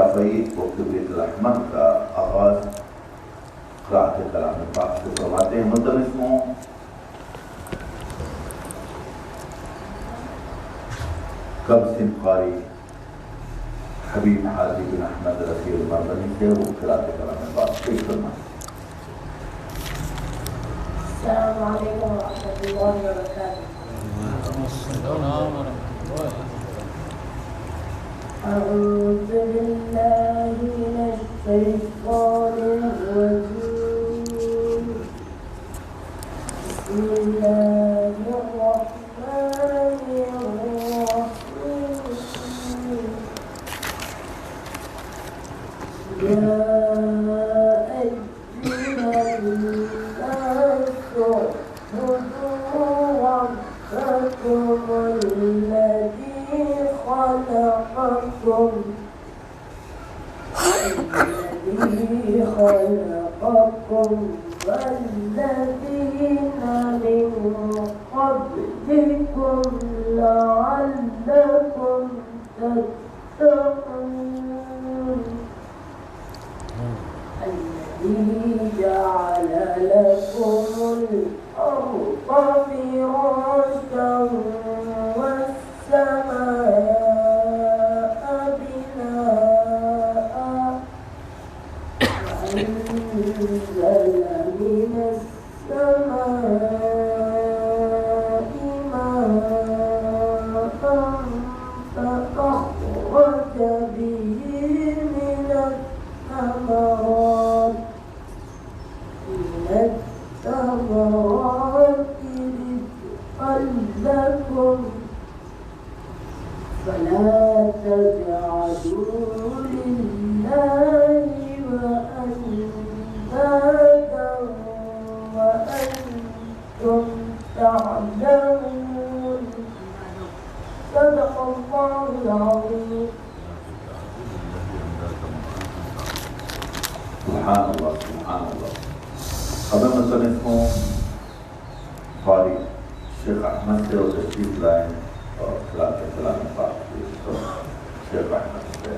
شافعی کو کبریت الرحمن کا آغاز قرأت کلام پاک سے فرماتے ہیں. ملتمس ہوں کب سن قاری حبیب حاجی بن احمد رفیع المردنی سے وہ قرأت کلام پاک پیش فرمائیں. السلام علیکم ورحمۃ اللہ وبرکاتہ. أعوذ بالله من الشيطان الرجيم. بسم الله الرحمن الرحيم. يا أيها الناس اعبدوا ربكم الذي خلقكم والذين من قبلكم لعلكم تتقون. الذي جعل لكم الأرض فراشا والسماء بناء وأنزل من السماء ماء فأخرج به من الثمرات رزقا لكم فلا تجعلوا لله وأندادا وأنتم تعلمون. صدق الله العظيم. سبحان اللہ سبحان اللہ. خبر مصنف ہوں قاری شیخ احمد سے اور تشریف لائیں اور قرأت کلام پاک شیخ احمد سے.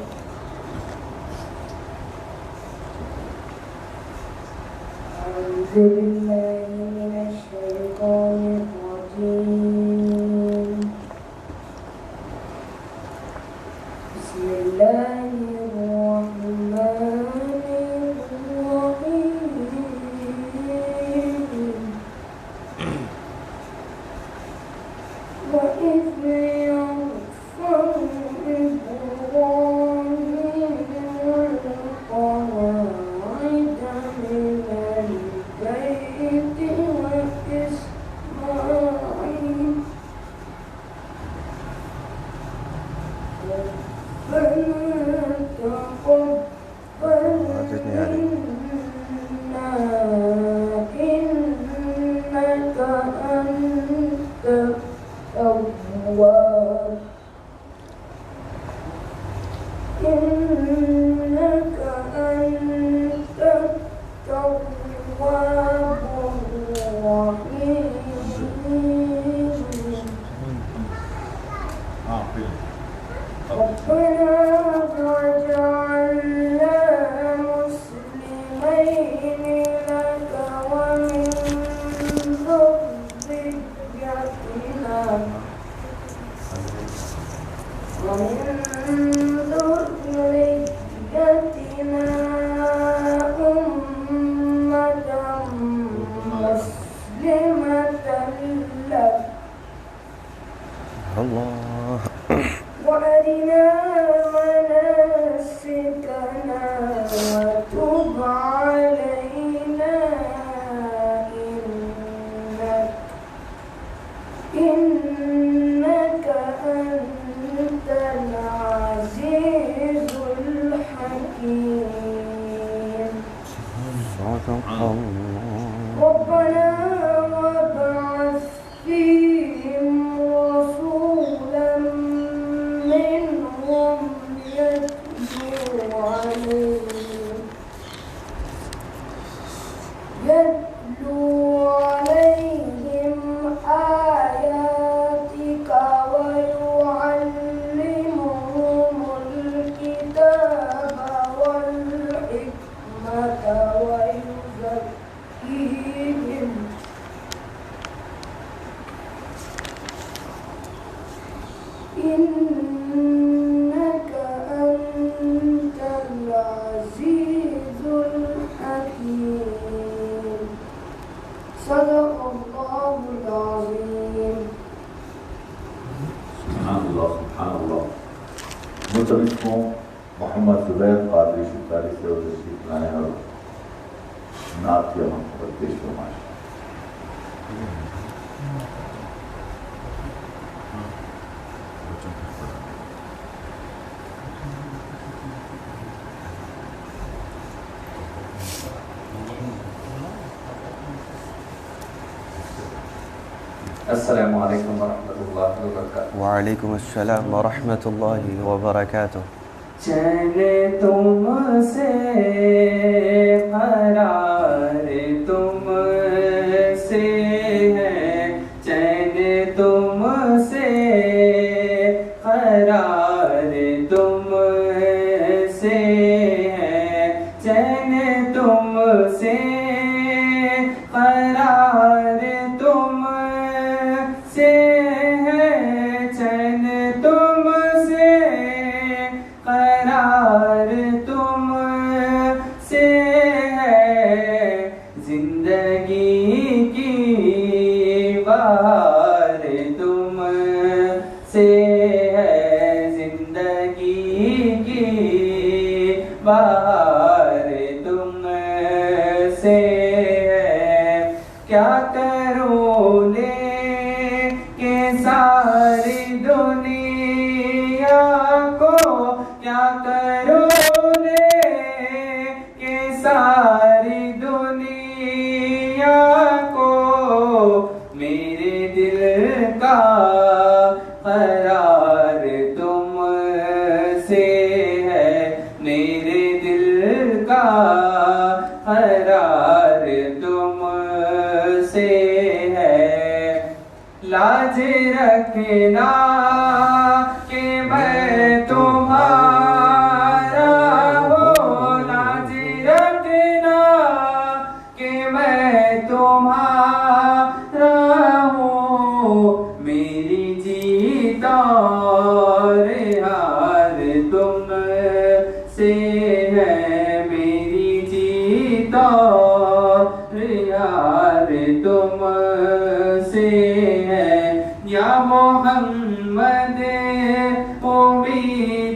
أعوذ بالله من الشيطان الرجيم. بسم الله الرحمن الرحيم. وإذ يرفع إبراهيم القواعد من البيت وإسماعيل ربنا تقبل منا إنك أنت التواب إنك أنت التواب الرحيم. ربنا واجعلنا مسلمين لك ومن ذريتنا أمة مسلمة لك الله وأرنا مناسكنا وتب علينا إنك أنت العزيز الحكيم. صدق الله. ربنا وابعث فيهم رسولا منهم يتلو عليهم آياتك ويعلمهم الكتاب محمد زبیر قادری شکاری سے اور تشریف لائے اور نعت کی ہم خبر پیش فرمائیں. السلام علیکم ورحمۃ اللہ وبرکاتہ. وعلیکم السلام ورحمۃ اللہ وبرکاتہ. چین تم سے قرار تم سے ہے، چین تم سے قرار تم سے ہے، چین تم سے قرار تم سے ہے، چین تم سے قرار تم سے ہے، زندگی کی بہار تم سے ہے، زندگی کی بہار تم سے ہے. کیا کروں لے کے ساری دنیا کو، کیا کروں لے کے ساری دنیا کو، میرے دل کا قرار تم سے ہے، میرے دل کا قرار تم سے ہے. لاج رکھنا کہ میں تمہارا ہوں، لاج رکھنا کہ میں تمہارا ہوں، میری جیت اور ہار تم سے ہے، میری جیت اور ہار تم سے ہے. یا محمد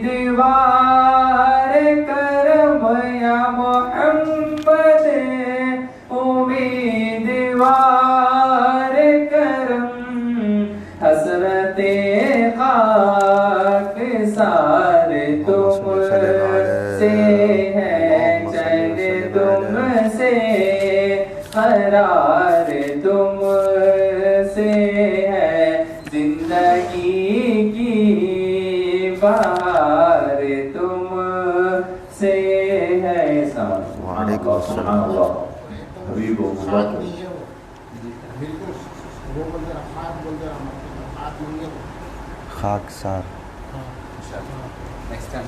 امیدوار کرم، یا محمد امیدوار کرم، حسرت خاک سار تم سے ہے، چین تم سے قرار تم سے ہے، زندگی کی بہار تم سے ہے. وعلیکم السلام. سبحان اللہ. حبیب و مبارک. خاک سار. نیکسٹ ٹائم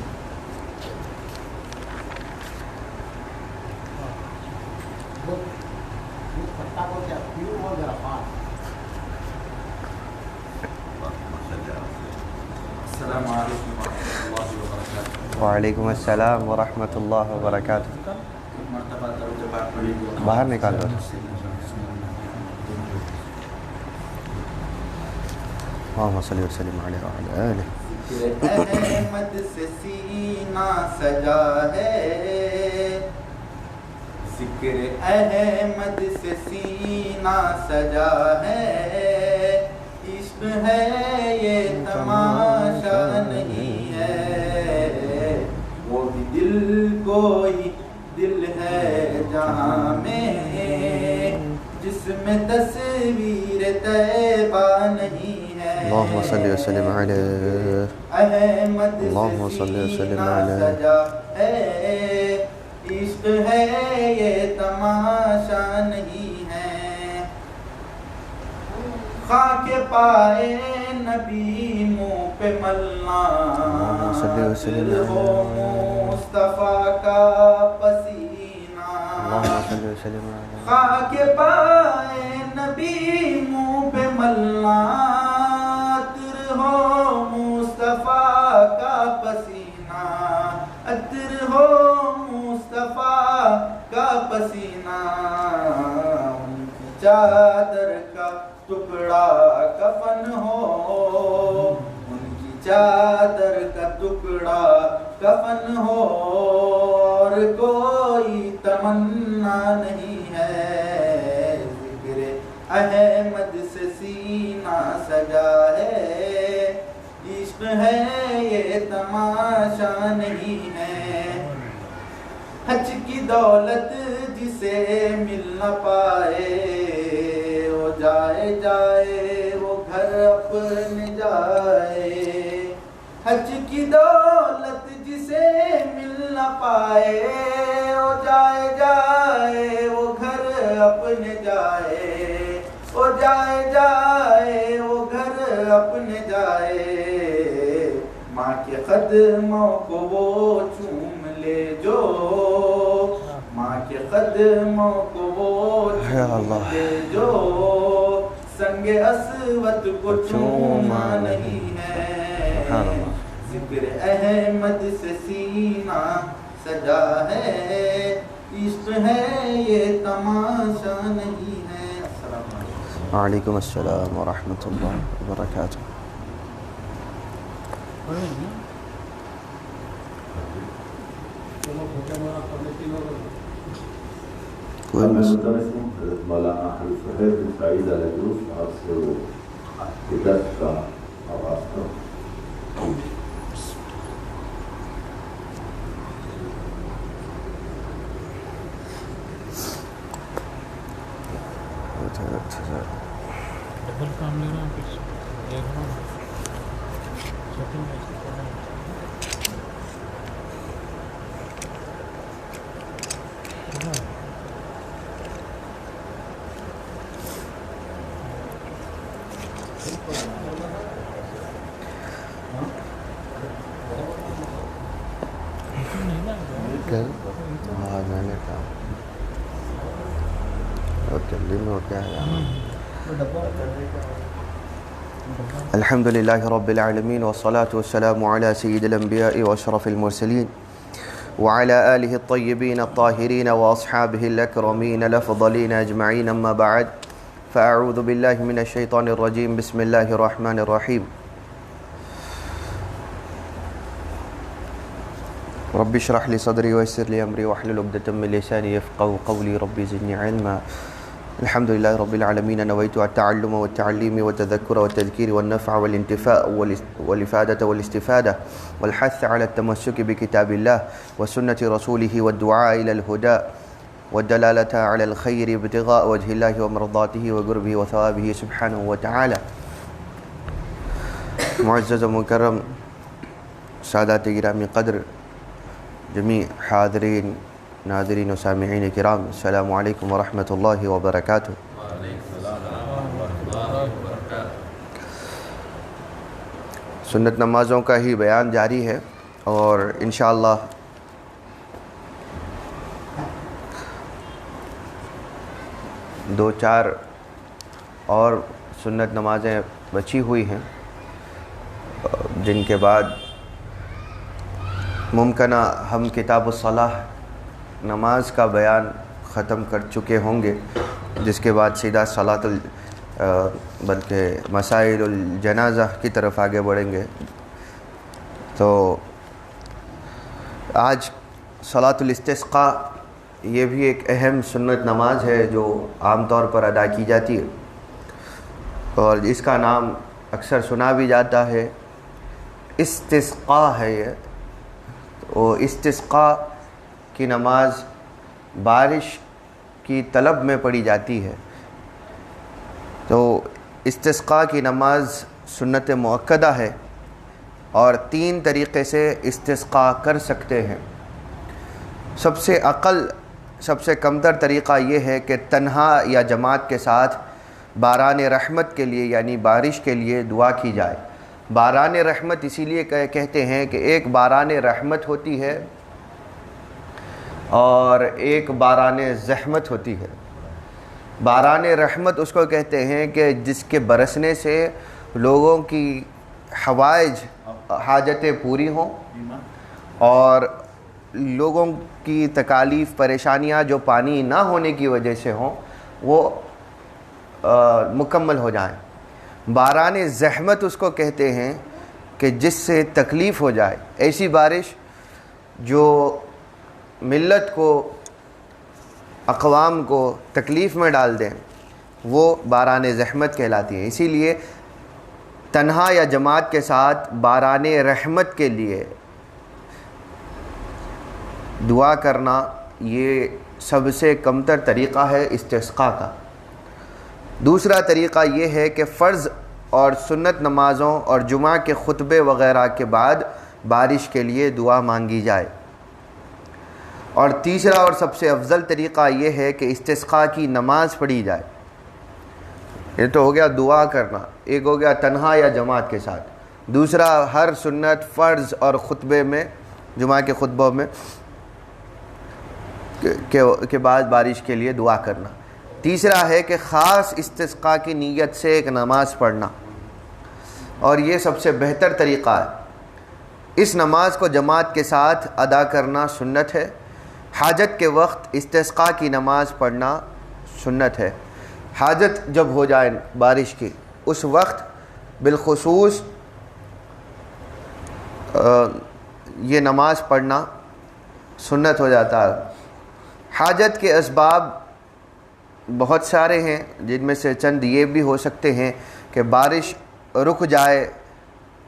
السلام علیکم ورحمۃ اللہ وبرکاتہ. وعلیکم السلام ورحمۃ اللہ وبرکاتہ. مرتبہ درود پاک پڑھی. باہر نکال دو. اللهم صل وسلم عليه وعلى آله. احمد سے سینہ سجا ہے، ذکر احمد سے سینہ سجا ہے، عشق ہے یہ تماشا نہیں ہے، وہ بھی دل کوئی دل ہے جہاں میں، جس میں تصویر طیبہ نہیں ہے. اللهم صل وسلم عليه. احمد اللهم سے صل وسلم سینہ علیہ. سجا ہے، عشق ہے یہ تماشا نہیں ہے. خاک پائے نبی منہ پہ ملنا، اللهم صل وسلم دل ہو علیہ. مصطفیٰ کا پسینہ. اللهم صل وسلم عليه. خاک پائے نبی منہ پہ ملنا، عطر ہو مصطفیٰ کا پسینہ، عطر ہو مصطفیٰ کا پسینہ. ان کی چادر کا ٹکڑا کفن ہو، ان کی چادر کا ٹکڑا کفن ہو اور کوئی تمنا نہیں ہے، ذکر احمد سے سینہ سجا ہے، عشق ہے یہ تماشا نہیں ہے، حج کی دولت جسے مل نہ پائے، وہ جائے جائے وہ گھر اپنے جائے، حج کی دولت جسے مل نہ پائے، وہ جائے جائے وہ گھر اپنے جائے، وہ جائے جائے وہ گھر اپنے جائے، ماں کے قدموں کو وہ چوم لے جو، ماں کے قدموں کو وہ چوم لے جو، سنگ اسود کو چوما نہیں ہے، ذکر احمد سے سینہ سجا ہے، عشق ہے یہ تماشا نہیں ہے۔ السلام علیکم۔ وعلیکم السلام ورحمۃ اللہ وبرکاتہ۔ کوئی مسئلہ حضرت مولانا حضرت سہیل بن سعید العجوز صاحب سے وہ درس کا آغاز کرو۔ ڈبل کام لے رہا ہوں، پھر دیکھ رہا ہوں سیٹنگ میں میں نے کہا اور جلدی میں ہو کیا ہے۔ الحمد للہ رب العالمین والصلاة والسلام على سید الانبیاء واشرف المرسلین وعلى آلہ الطیبین الطاہرین واصحابہ الاکرمین الافضلین اجمعین، اما بعد فاعوذ باللہ من الشیطان الرجیم، بسم اللہ الرحمن الرحیم۔ رب اشرح لي صدري ويسر لي امري واحلل عقدة من لساني يفقهوا قولي، رب زدني علما۔ الحمد لله رب العالمين، نويت التعلم والتعليم والتذكر والتذكير والنفع والانتفاء والإفادة والاستفادة والحث على التمسك بكتاب الله وسنة رسوله والدعاء إلى الهدى والدلالة على الخير ابتغاء وجه الله ومرضاته وقربه وثوابه سبحانه وتعالى۔ معزز و مکرم سادات گرامی قدر، جمیع حاضرین ناظرین و سامعین کرام، السلام علیکم ورحمۃ اللہ وبرکاتہ۔ سنت نمازوں کا ہی بیان جاری ہے، اور انشاءاللہ دو چار اور سنت نمازیں بچی ہوئی ہیں، جن کے بعد ممکنہ ہم کتاب الصلاح نماز کا بیان ختم کر چکے ہوں گے، جس کے بعد سیدھا بلکہ مسائل الجنازہ کی طرف آگے بڑھیں گے۔ تو آج صلاۃ الاستسقاء یہ بھی ایک اہم سنت نماز ہے جو عام طور پر ادا کی جاتی ہے، اور اس کا نام اکثر سنا بھی جاتا ہے، استسقاء ہے یہ۔ وہ استسقاء کی نماز بارش کی طلب میں پڑھی جاتی ہے۔ تو استسقاء کی نماز سنت مؤکدہ ہے، اور 3 طریقے سے استسقاء کر سکتے ہیں۔ سب سے اقل، سب سے کمتر طریقہ یہ ہے کہ تنہا یا جماعت کے ساتھ باران رحمت کے لیے، یعنی بارش کے لیے دعا کی جائے۔ باران رحمت اسی لیے کہتے ہیں کہ ایک باران رحمت ہوتی ہے اور ایک باران زحمت ہوتی ہے۔ باران رحمت اس کو کہتے ہیں کہ جس کے برسنے سے لوگوں کی حوائج، حاجتیں پوری ہوں، اور لوگوں کی تکالیف، پریشانیاں جو پانی نہ ہونے کی وجہ سے ہوں وہ مکمل ہو جائیں۔ باران زحمت اس کو کہتے ہیں کہ جس سے تکلیف ہو جائے، ایسی بارش جو ملت کو اقوام کو تکلیف میں ڈال دیں وہ باران زحمت کہلاتی ہیں. اسی لیے تنہا یا جماعت کے ساتھ باران رحمت کے لیے دعا کرنا یہ سب سے کمتر طریقہ ہے استسقاء کا. دوسرا طریقہ یہ ہے کہ فرض اور سنت نمازوں اور جمعہ کے خطبے وغیرہ کے بعد بارش کے لیے دعا مانگی جائے. اور تیسرا اور سب سے افضل طریقہ یہ ہے کہ استسقاء کی نماز پڑھی جائے. یہ تو ہو گیا دعا کرنا، ایک ہو گیا تنہا یا جماعت کے ساتھ، دوسرا ہر سنت فرض اور خطبے میں جمعہ کے خطبوں میں کے بعد بارش کے لیے دعا کرنا. تیسرا ہے کہ خاص استسقاء کی نیت سے ایک نماز پڑھنا، اور یہ سب سے بہتر طریقہ ہے. اس نماز کو جماعت کے ساتھ ادا کرنا سنت ہے. حاجت کے وقت استسقاء کی نماز پڑھنا سنت ہے. حاجت جب ہو جائے بارش کی اس وقت بالخصوص یہ نماز پڑھنا سنت ہو جاتا ہے. حاجت کے اسباب بہت سارے ہیں، جن میں سے چند یہ بھی ہو سکتے ہیں کہ بارش رک جائے،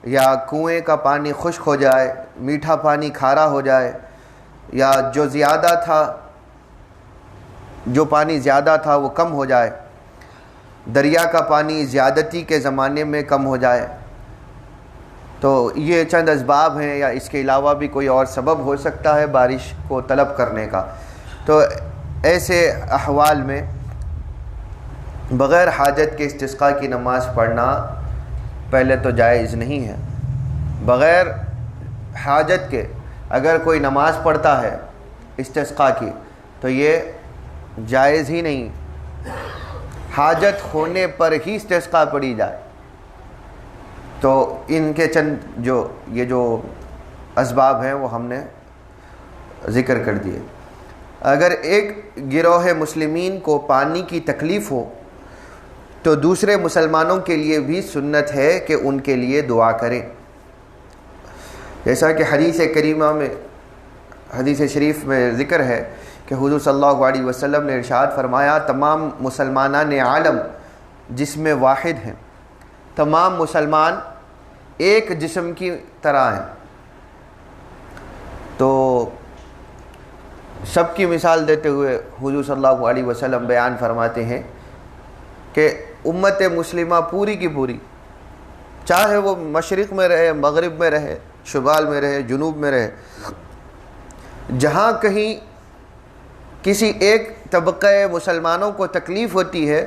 یا کنویں کا پانی خشک ہو جائے، میٹھا پانی کھارا ہو جائے، یا جو پانی زیادہ تھا وہ کم ہو جائے، دریا کا پانی زیادتی کے زمانے میں کم ہو جائے. تو یہ چند اسباب ہیں، یا اس کے علاوہ بھی کوئی اور سبب ہو سکتا ہے بارش کو طلب کرنے کا. تو ایسے احوال میں بغیر حاجت کے استسقاء کی نماز پڑھنا پہلے تو جائز نہیں ہے. بغیر حاجت کے اگر کوئی نماز پڑھتا ہے استسقاء کی تو یہ جائز ہی نہیں. حاجت ہونے پر ہی استسقاء پڑھی جائے. تو ان کے چند جو اسباب ہیں وہ ہم نے ذکر کر دیے. اگر ایک گروہ مسلمین کو پانی کی تکلیف ہو تو دوسرے مسلمانوں کے لیے بھی سنت ہے کہ ان کے لیے دعا کریں. جیسا کہ حدیث شریف میں ذکر ہے کہ حضور صلی اللہ علیہ وسلم نے ارشاد فرمایا تمام مسلمانان عالم جسم واحد ہیں، تمام مسلمان ایک جسم کی طرح ہیں. تو سب کی مثال دیتے ہوئے حضور صلی اللہ علیہ وسلم بیان فرماتے ہیں کہ امت مسلمہ پوری کی پوری، چاہے وہ مشرق میں رہے، مغرب میں رہے، شمال میں رہے، جنوب میں رہے، جہاں کہیں کسی ایک طبقہ مسلمانوں کو تکلیف ہوتی ہے،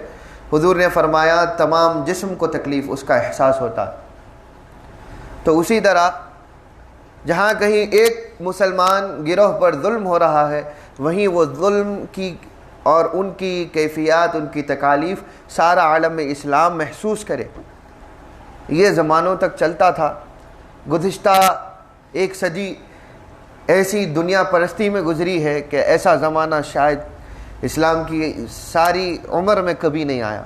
حضور نے فرمایا تمام جسم کو تکلیف اس کا احساس ہوتا. تو اسی طرح جہاں کہیں ایک مسلمان گروہ پر ظلم ہو رہا ہے، وہیں وہ ظلم کی اور ان کی کیفیات، ان کی تکالیف سارا عالم اسلام محسوس کرے. یہ زمانوں تک چلتا تھا. گزشتہ ایک صدی ایسی دنیا پرستی میں گزری ہے کہ ایسا زمانہ شاید اسلام کی ساری عمر میں کبھی نہیں آیا.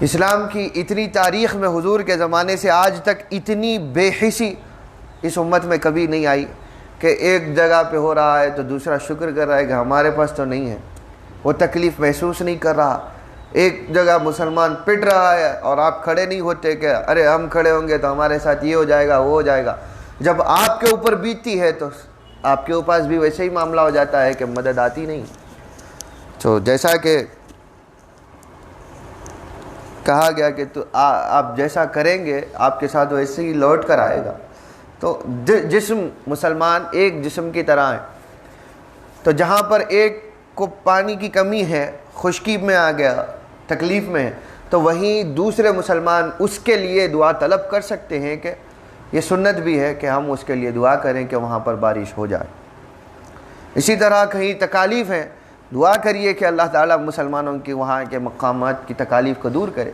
اسلام کی اتنی تاریخ میں حضور کے زمانے سے آج تک اتنی بے حسی اس امت میں کبھی نہیں آئی کہ ایک جگہ پہ ہو رہا ہے تو دوسرا شکر کر رہا ہے کہ ہمارے پاس تو نہیں ہے، وہ تکلیف محسوس نہیں کر رہا. ایک جگہ مسلمان پٹ رہا ہے اور آپ کھڑے نہیں ہوتے کہ ارے ہم کھڑے ہوں گے تو ہمارے ساتھ یہ ہو جائے گا وہ ہو جائے گا. جب آپ کے اوپر بیتتی ہے تو آپ کے پاس بھی ویسے ہی معاملہ ہو جاتا ہے کہ مدد آتی نہیں. تو جیسا کہ کہا گیا کہ تو آپ جیسا کریں گے آپ کے ساتھ ویسے ہی لوٹ کر آئے گا. تو جسم مسلمان ایک جسم کی طرح ہے. تو جہاں پر ایک کو پانی کی کمی ہے، خشکی میں آ گیا، تکلیف میں ہے، تو وہیں دوسرے مسلمان اس کے لیے دعا طلب کر سکتے ہیں کہ یہ سنت بھی ہے کہ ہم اس کے لیے دعا کریں کہ وہاں پر بارش ہو جائے. اسی طرح کہیں تکالیف ہیں، دعا کریے کہ اللہ تعالیٰ مسلمانوں کی وہاں کے مقامات کی تکالیف کو دور کرے.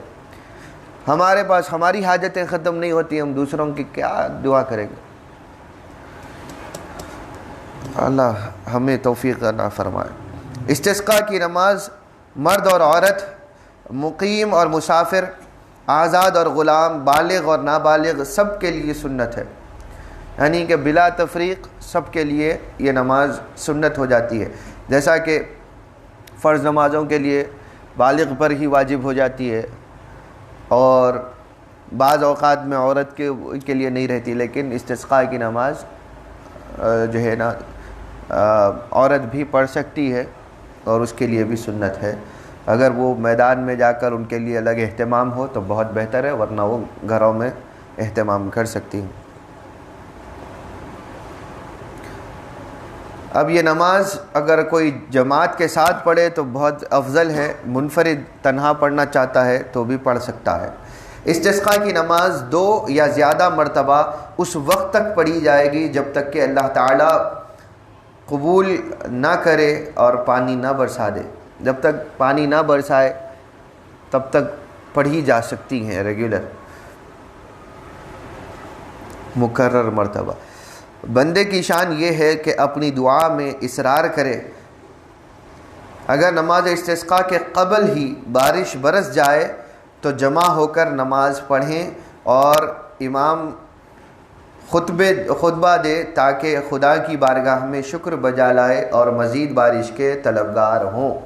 ہمارے پاس ہماری حاجتیں ختم نہیں ہوتی، ہم دوسروں کی کیا دعا کریں گے. اللہ ہمیں توفیق عطا فرمائے. استسقاء کی نماز مرد اور عورت، مقیم اور مسافر، آزاد اور غلام، بالغ اور نابالغ سب کے لیے سنت ہے. یعنی کہ بلا تفریق سب کے لیے یہ نماز سنت ہو جاتی ہے، جیسا کہ فرض نمازوں کے لیے بالغ پر ہی واجب ہو جاتی ہے اور بعض اوقات میں عورت کے لیے نہیں رہتی، لیکن استسقاء کی نماز جو ہے نا عورت بھی پڑھ سکتی ہے اور اس کے لیے بھی سنت ہے۔ اگر وہ میدان میں جا کر ان کے لیے الگ اہتمام ہو تو بہت بہتر ہے، ورنہ وہ گھروں میں اہتمام کر سکتی ہیں۔ اب یہ نماز اگر کوئی جماعت کے ساتھ پڑھے تو بہت افضل ہے، منفرد تنہا پڑھنا چاہتا ہے تو بھی پڑھ سکتا ہے۔ استسقاء کی نماز 2 یا زیادہ مرتبہ اس وقت تک پڑھی جائے گی جب تک کہ اللہ تعالیٰ قبول نہ کرے اور پانی نہ برسا دے۔ جب تک پانی نہ برسائے تب تک پڑھی جا سکتی ہیں ریگولر، مکرر مرتبہ۔ بندے کی شان یہ ہے کہ اپنی دعا میں اصرار کرے۔ اگر نماز استسقاء کے قبل ہی بارش برس جائے تو جمع ہو کر نماز پڑھیں اور امام خطبہ دے تاکہ خدا کی بارگاہ میں شکر بجا لائے اور مزید بارش کے طلبگار ہوں۔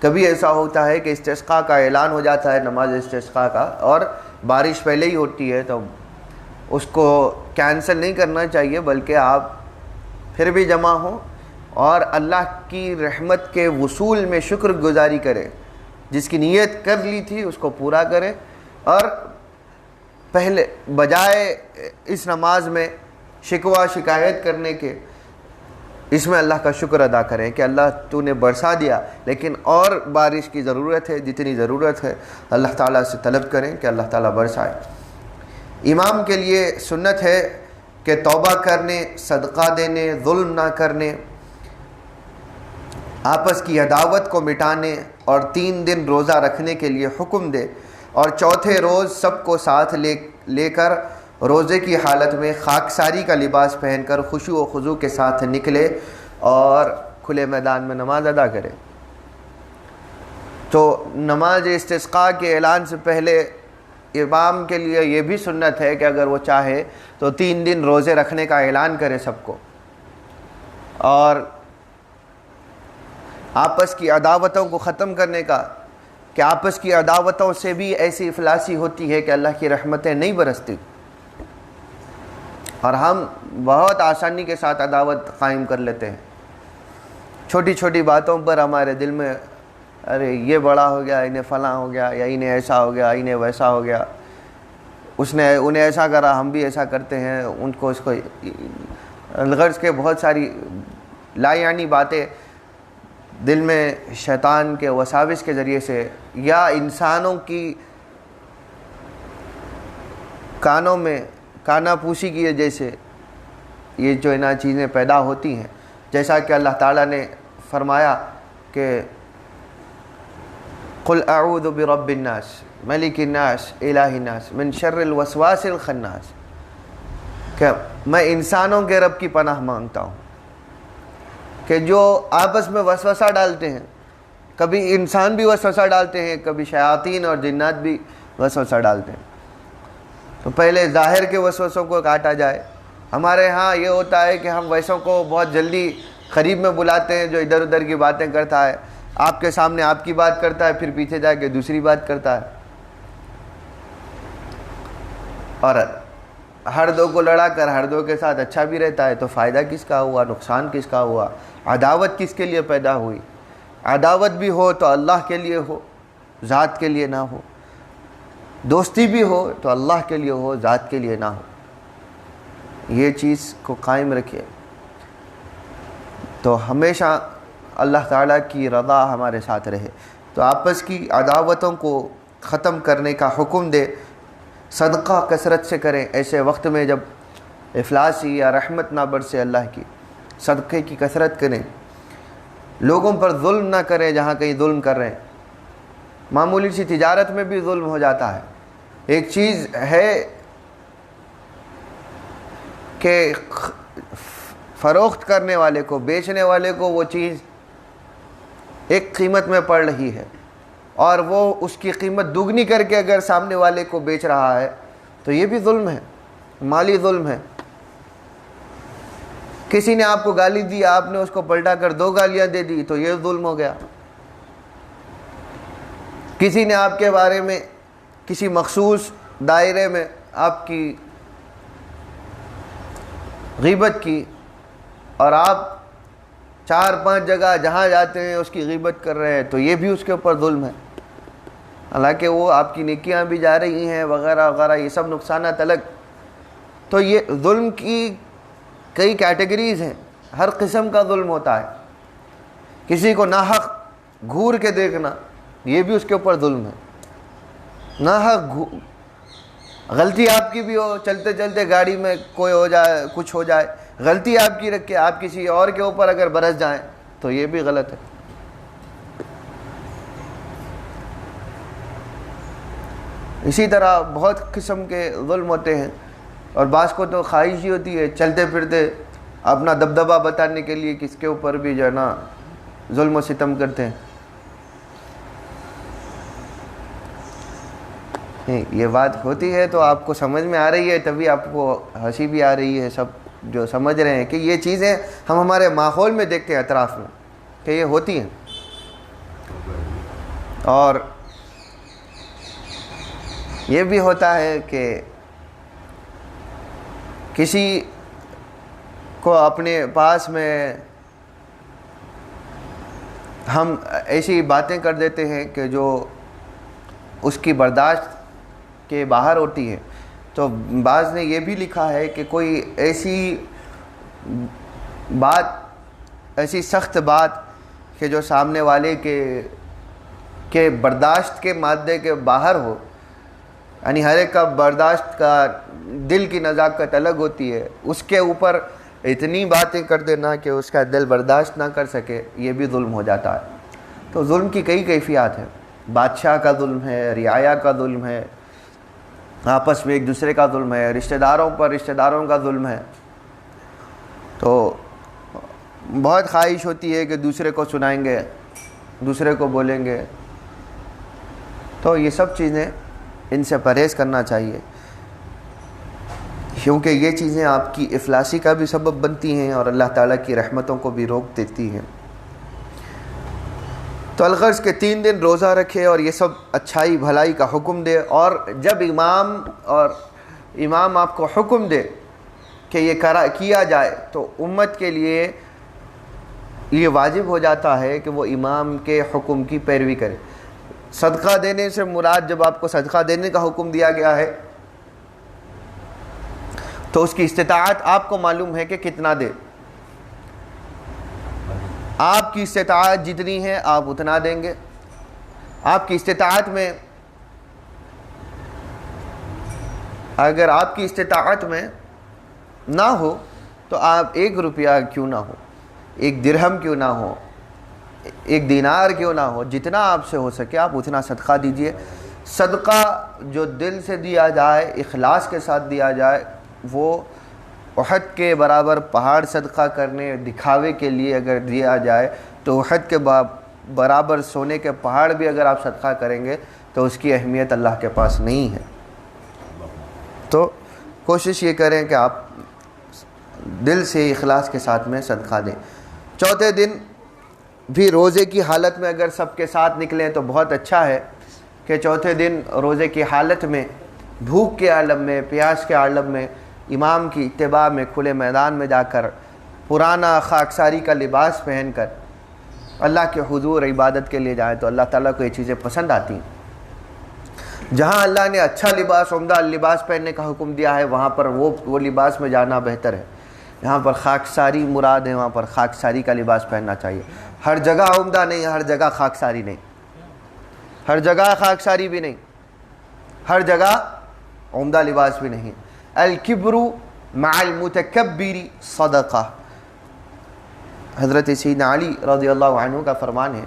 کبھی ایسا ہوتا ہے کہ استسقاء کا اعلان ہو جاتا ہے، نماز استسقاء کا، اور بارش پہلے ہی ہوتی ہے، تو اس کو کینسل نہیں کرنا چاہیے، بلکہ آپ پھر بھی جمع ہوں اور اللہ کی رحمت کے وصول میں شکر گزاری کریں۔ جس کی نیت کر لی تھی اس کو پورا کریں، اور پہلے بجائے اس نماز میں شکوہ شکایت کرنے کے اس میں اللہ کا شکر ادا کریں کہ اللہ تو نے برسا دیا، لیکن اور بارش کی ضرورت ہے، جتنی ضرورت ہے اللہ تعالیٰ سے طلب کریں کہ اللہ تعالیٰ برسائے۔ امام کے لیے سنت ہے کہ توبہ کرنے، صدقہ دینے، ظلم نہ کرنے، آپس کی عداوت کو مٹانے اور 3 دن روزہ رکھنے کے لیے حکم دے، اور چوتھے روز سب کو ساتھ لے کر روزے کی حالت میں خاکساری کا لباس پہن کر خشوع و خضوع کے ساتھ نکلے اور کھلے میدان میں نماز ادا کرے۔ تو نماز استسقاء کے اعلان سے پہلے امام کے لیے یہ بھی سنت ہے کہ اگر وہ چاہے تو 3 دن روزے رکھنے کا اعلان کرے سب کو، اور آپس کی عداوتوں کو ختم کرنے کا، کہ آپس کی عداوتوں سے بھی ایسی افلاسی ہوتی ہے کہ اللہ کی رحمتیں نہیں برستی، اور ہم بہت آسانی کے ساتھ عداوت قائم کر لیتے ہیں۔ چھوٹی چھوٹی باتوں پر ہمارے دل میں ارے یہ بڑا ہو گیا، انہیں فلاں ہو گیا، یا انہیں ایسا ہو گیا، انہیں ویسا ہو گیا، انہیں ایسا کرا، ہم بھی ایسا کرتے ہیں، ان کو اس کو غرض کے بہت ساری لا یعنی باتیں دل میں شیطان کے وساوس کے ذریعے سے یا انسانوں کی کانوں میں کانا پوشی کی وجہ سے یہ جو ہے نا چیزیں پیدا ہوتی ہیں، جیسا کہ اللہ تعالیٰ نے فرمایا کہ قل اعوذ برب الناس ملک الناس الہ الناس من شر الوسواس الخناس، کہ میں انسانوں کے رب کی پناہ مانگتا ہوں کہ جو آپس میں وسوسہ ڈالتے ہیں، کبھی انسان بھی وسوسہ ڈالتے ہیں، کبھی شیاطین اور جنات بھی وسوسہ ڈالتے ہیں۔ تو پہلے ظاہر کے وسوسوں کو کاٹا جائے۔ ہمارے ہاں یہ ہوتا ہے کہ ہم ویسوں کو بہت جلدی قریب میں بلاتے ہیں جو ادھر ادھر کی باتیں کرتا ہے، آپ کے سامنے آپ کی بات کرتا ہے، پھر پیچھے جا کے دوسری بات کرتا ہے، اور ہر دو کو لڑا کر ہر دو کے ساتھ اچھا بھی رہتا ہے، تو فائدہ کس کا ہوا، نقصان کس کا ہوا؟ عداوت کس کے لیے پیدا ہوئی؟ عداوت بھی ہو تو اللہ کے لیے ہو، ذات کے لیے نہ ہو، دوستی بھی ہو تو اللہ کے لیے ہو، ذات کے لیے نہ ہو۔ یہ چیز کو قائم رکھیے تو ہمیشہ اللہ تعالیٰ کی رضا ہمارے ساتھ رہے۔ تو آپس کی عداوتوں کو ختم کرنے کا حکم دے، صدقہ کثرت سے کریں، ایسے وقت میں جب افلاسی یا رحمت نہ برسے اللہ کی، صدقے کی کثرت کریں، لوگوں پر ظلم نہ کریں جہاں کہیں ظلم کر رہے ہیں۔ معمولی سی تجارت میں بھی ظلم ہو جاتا ہے۔ ایک چیز ہے کہ فروخت کرنے والے کو، بیچنے والے کو وہ چیز ایک قیمت میں پڑ رہی ہے اور وہ اس کی قیمت دگنی کر کے اگر سامنے والے کو بیچ رہا ہے تو یہ بھی ظلم ہے، مالی ظلم ہے۔ کسی نے آپ کو گالی دی، آپ نے اس کو پلٹا کر 2 گالیاں دے دی تو یہ ظلم ہو گیا۔ کسی نے آپ کے بارے میں کسی مخصوص دائرے میں آپ کی غیبت کی اور آپ 4-5 جگہ جہاں جاتے ہیں اس کی غیبت کر رہے ہیں تو یہ بھی اس کے اوپر ظلم ہے، حالانکہ وہ آپ کی نیکیاں بھی جا رہی ہیں وغیرہ وغیرہ، یہ سب نقصانات الگ۔ تو یہ ظلم کی کئی کیٹیگریز ہیں، ہر قسم کا ظلم ہوتا ہے۔ کسی کو ناحق گھور کے دیکھنا یہ بھی اس کے اوپر ظلم ہے، ناحق غلطی آپ کی بھی ہو، چلتے چلتے گاڑی میں کوئی ہو جائے، کچھ ہو جائے، غلطی آپ کی رکھ کے آپ کسی اور کے اوپر اگر برس جائیں تو یہ بھی غلط ہے۔ اسی طرح بہت قسم کے ظلم ہوتے ہیں، اور بعض کو تو خواہش ہی ہوتی ہے چلتے پھرتے اپنا دبدبہ بتانے کے لیے کس کے اوپر بھی جو ہے نا ظلم و ستم کرتے ہیں۔ یہ بات ہوتی ہے تو آپ کو سمجھ میں آ رہی ہے، تبھی آپ کو ہنسی بھی آ رہی ہے، سب جو سمجھ رہے ہیں کہ یہ چیزیں ہم ہمارے ماحول میں دیکھتے ہیں اطراف میں کہ یہ ہوتی ہیں۔ اور یہ بھی ہوتا ہے کہ کسی کو اپنے پاس میں ہم ایسی باتیں کر دیتے ہیں کہ جو اس کی برداشت کے باہر ہوتی ہے، تو بعض نے یہ بھی لکھا ہے کہ کوئی ایسی بات، ایسی سخت بات کہ جو سامنے والے کے برداشت کے مادے کے باہر ہو، یعنی ہر ایک کا برداشت کا دل کی نزاکت الگ ہوتی ہے، اس کے اوپر اتنی باتیں کر دینا کہ اس کا دل برداشت نہ کر سکے، یہ بھی ظلم ہو جاتا ہے۔ تو ظلم کی کئی کیفیات ہیں، بادشاہ کا ظلم ہے، رعایا کا ظلم ہے، آپس میں ایک دوسرے کا ظلم ہے، رشتہ داروں پر رشتہ داروں کا ظلم ہے۔ تو بہت خواہش ہوتی ہے کہ دوسرے کو سنائیں گے، دوسرے کو بولیں گے، تو یہ سب چیزیں ان سے پرہیز کرنا چاہیے، کیونکہ یہ چیزیں آپ کی افلاسی کا بھی سبب بنتی ہیں اور اللہ تعالیٰ کی رحمتوں کو بھی روک دیتی ہیں۔ تو الغرض کے 3 دن روزہ رکھے اور یہ سب اچھائی بھلائی کا حکم دے، اور جب امام آپ کو حکم دے کہ یہ کیا جائے تو امت کے لیے یہ واجب ہو جاتا ہے کہ وہ امام کے حکم کی پیروی کرے۔ صدقہ دینے سے مراد، جب آپ کو صدقہ دینے کا حکم دیا گیا ہے تو اس کی استطاعت آپ کو معلوم ہے کہ کتنا دے، آپ کی استطاعت جتنی ہے آپ اتنا دیں گے۔ آپ کی استطاعت میں، اگر آپ کی استطاعت میں نہ ہو تو آپ 1 روپیہ کیوں نہ ہو، 1 درہم کیوں نہ ہو، 1 دینار کیوں نہ ہو، جتنا آپ سے ہو سکے آپ اتنا صدقہ دیجئے۔ صدقہ جو دل سے دیا جائے، اخلاص کے ساتھ دیا جائے، وہ احد کے برابر پہاڑ صدقہ کرنے دکھاوے کے لیے اگر دیا جائے تو احد کے برابر سونے کے پہاڑ بھی اگر آپ صدقہ کریں گے تو اس کی اہمیت اللہ کے پاس نہیں ہے۔ تو کوشش یہ کریں کہ آپ دل سے اخلاص کے ساتھ میں صدقہ دیں۔ 4تھے دن بھی روزے کی حالت میں اگر سب کے ساتھ نکلیں تو بہت اچھا ہے کہ 4تھے دن روزے کی حالت میں بھوک کے عالم میں، پیاس کے عالم میں، امام کی اتباع میں کھلے میدان میں جا کر پرانا خاکساری کا لباس پہن کر اللہ کے حضور عبادت کے لیے جائیں تو اللہ تعالیٰ کو یہ چیزیں پسند آتی ہیں۔ جہاں اللہ نے اچھا لباس، عمدہ لباس پہننے کا حکم دیا ہے وہاں پر وہ لباس میں جانا بہتر ہے۔ یہاں پر خاکساری مراد ہے، وہاں پر خاکساری کا لباس پہننا چاہیے۔ ہر جگہ عمدہ نہیں، ہر جگہ خاکساری نہیں، ہر جگہ خاکساری بھی نہیں، ہر جگہ عمدہ لباس بھی نہیں۔ الکبر مع المتکبر صدقہ، حضرت سیدنا علی رضی اللہ عنہ کا فرمان ہے،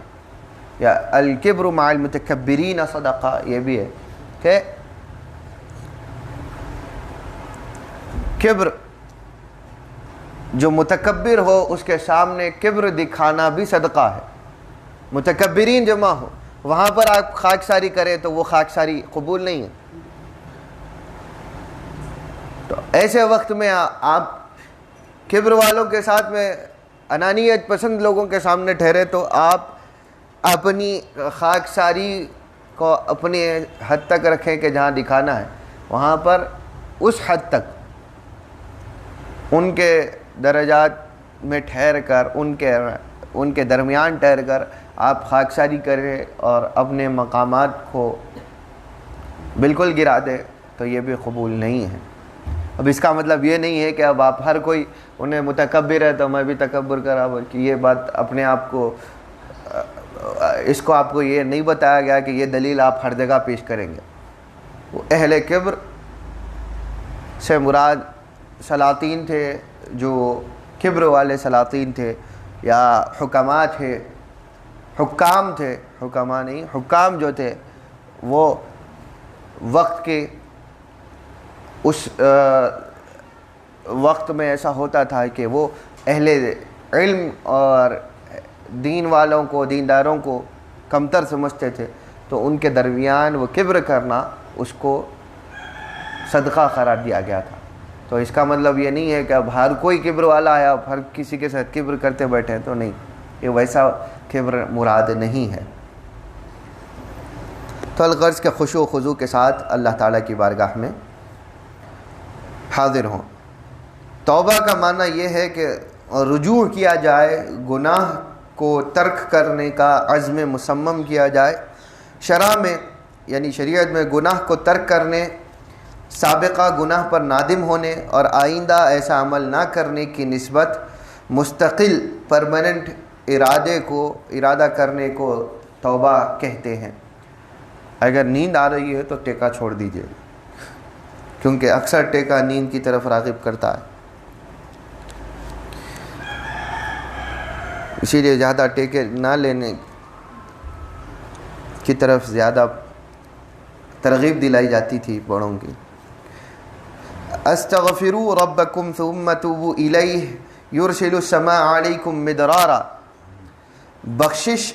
یا الکبر مع المتکبرین صدقہ، یہ بھی ہے کہ کبر جو متکبر ہو اس کے سامنے کبر دکھانا بھی صدقہ ہے۔ متکبرین جمع ہو، وہاں پر آپ خاکساری کریں تو وہ خاکساری قبول نہیں ہے۔ تو ایسے وقت میں آپ کبر والوں کے ساتھ میں انانیت پسند لوگوں کے سامنے ٹھہرے تو آپ اپنی خاکساری کو اپنی حد تک رکھیں کہ جہاں دکھانا ہے وہاں پر اس حد تک ان کے درجات میں ٹھہر کر ان کے درمیان ٹھہر کر آپ خاکساری کریں اور اپنے مقامات کو بالکل گرا دیں تو یہ بھی قبول نہیں ہے۔ اب اس کا مطلب یہ نہیں ہے کہ اب آپ ہر کوئی انہیں متکبر ہے تو میں بھی تکبر کرا، بلکہ یہ بات اپنے آپ کو اس کو آپ کو یہ نہیں بتایا گیا کہ یہ دلیل آپ ہر جگہ پیش کریں گے۔ وہ اہل کبر سے مراد سلاطین تھے، جو کبر والے سلاطین تھے یا حکماء تھے، حکام تھے، حکماء نہیں، حکام جو تھے وہ وقت کے اس وقت میں ایسا ہوتا تھا کہ وہ اہل علم اور دین والوں کو، دینداروں کو کمتر سمجھتے تھے، تو ان کے درمیان وہ کبر کرنا اس کو صدقہ قرار دیا گیا تھا۔ تو اس کا مطلب یہ نہیں ہے کہ اب ہر کوئی کبر والا ہے، اب ہر کسی کے ساتھ کبر کرتے بیٹھے ہیں، تو نہیں، یہ ویسا کبر مراد نہیں ہے۔ تو الغرض کے خشوع و خضوع کے ساتھ اللہ تعالیٰ کی بارگاہ میں حاضر ہوں۔ توبہ کا معنی یہ ہے کہ رجوع کیا جائے، گناہ کو ترک کرنے کا عزم مصمم کیا جائے۔ شرع میں یعنی شریعت میں گناہ کو ترک کرنے، سابقہ گناہ پر نادم ہونے اور آئندہ ایسا عمل نہ کرنے کی نسبت مستقل پرماننٹ ارادہ کرنے کو توبہ کہتے ہیں۔ اگر نیند آ رہی ہے تو ٹیکا چھوڑ دیجیے، کیونکہ اکثر ٹیکا نیند کی طرف راغب کرتا ہے، اسی لیے زیادہ ٹیکے نہ لینے کی طرف زیادہ ترغیب دلائی جاتی تھی بڑوں کی۔ استغفروا ربکم ثم توبوا الیہ یرسل السماء علیکم مدرارا۔ بخشش،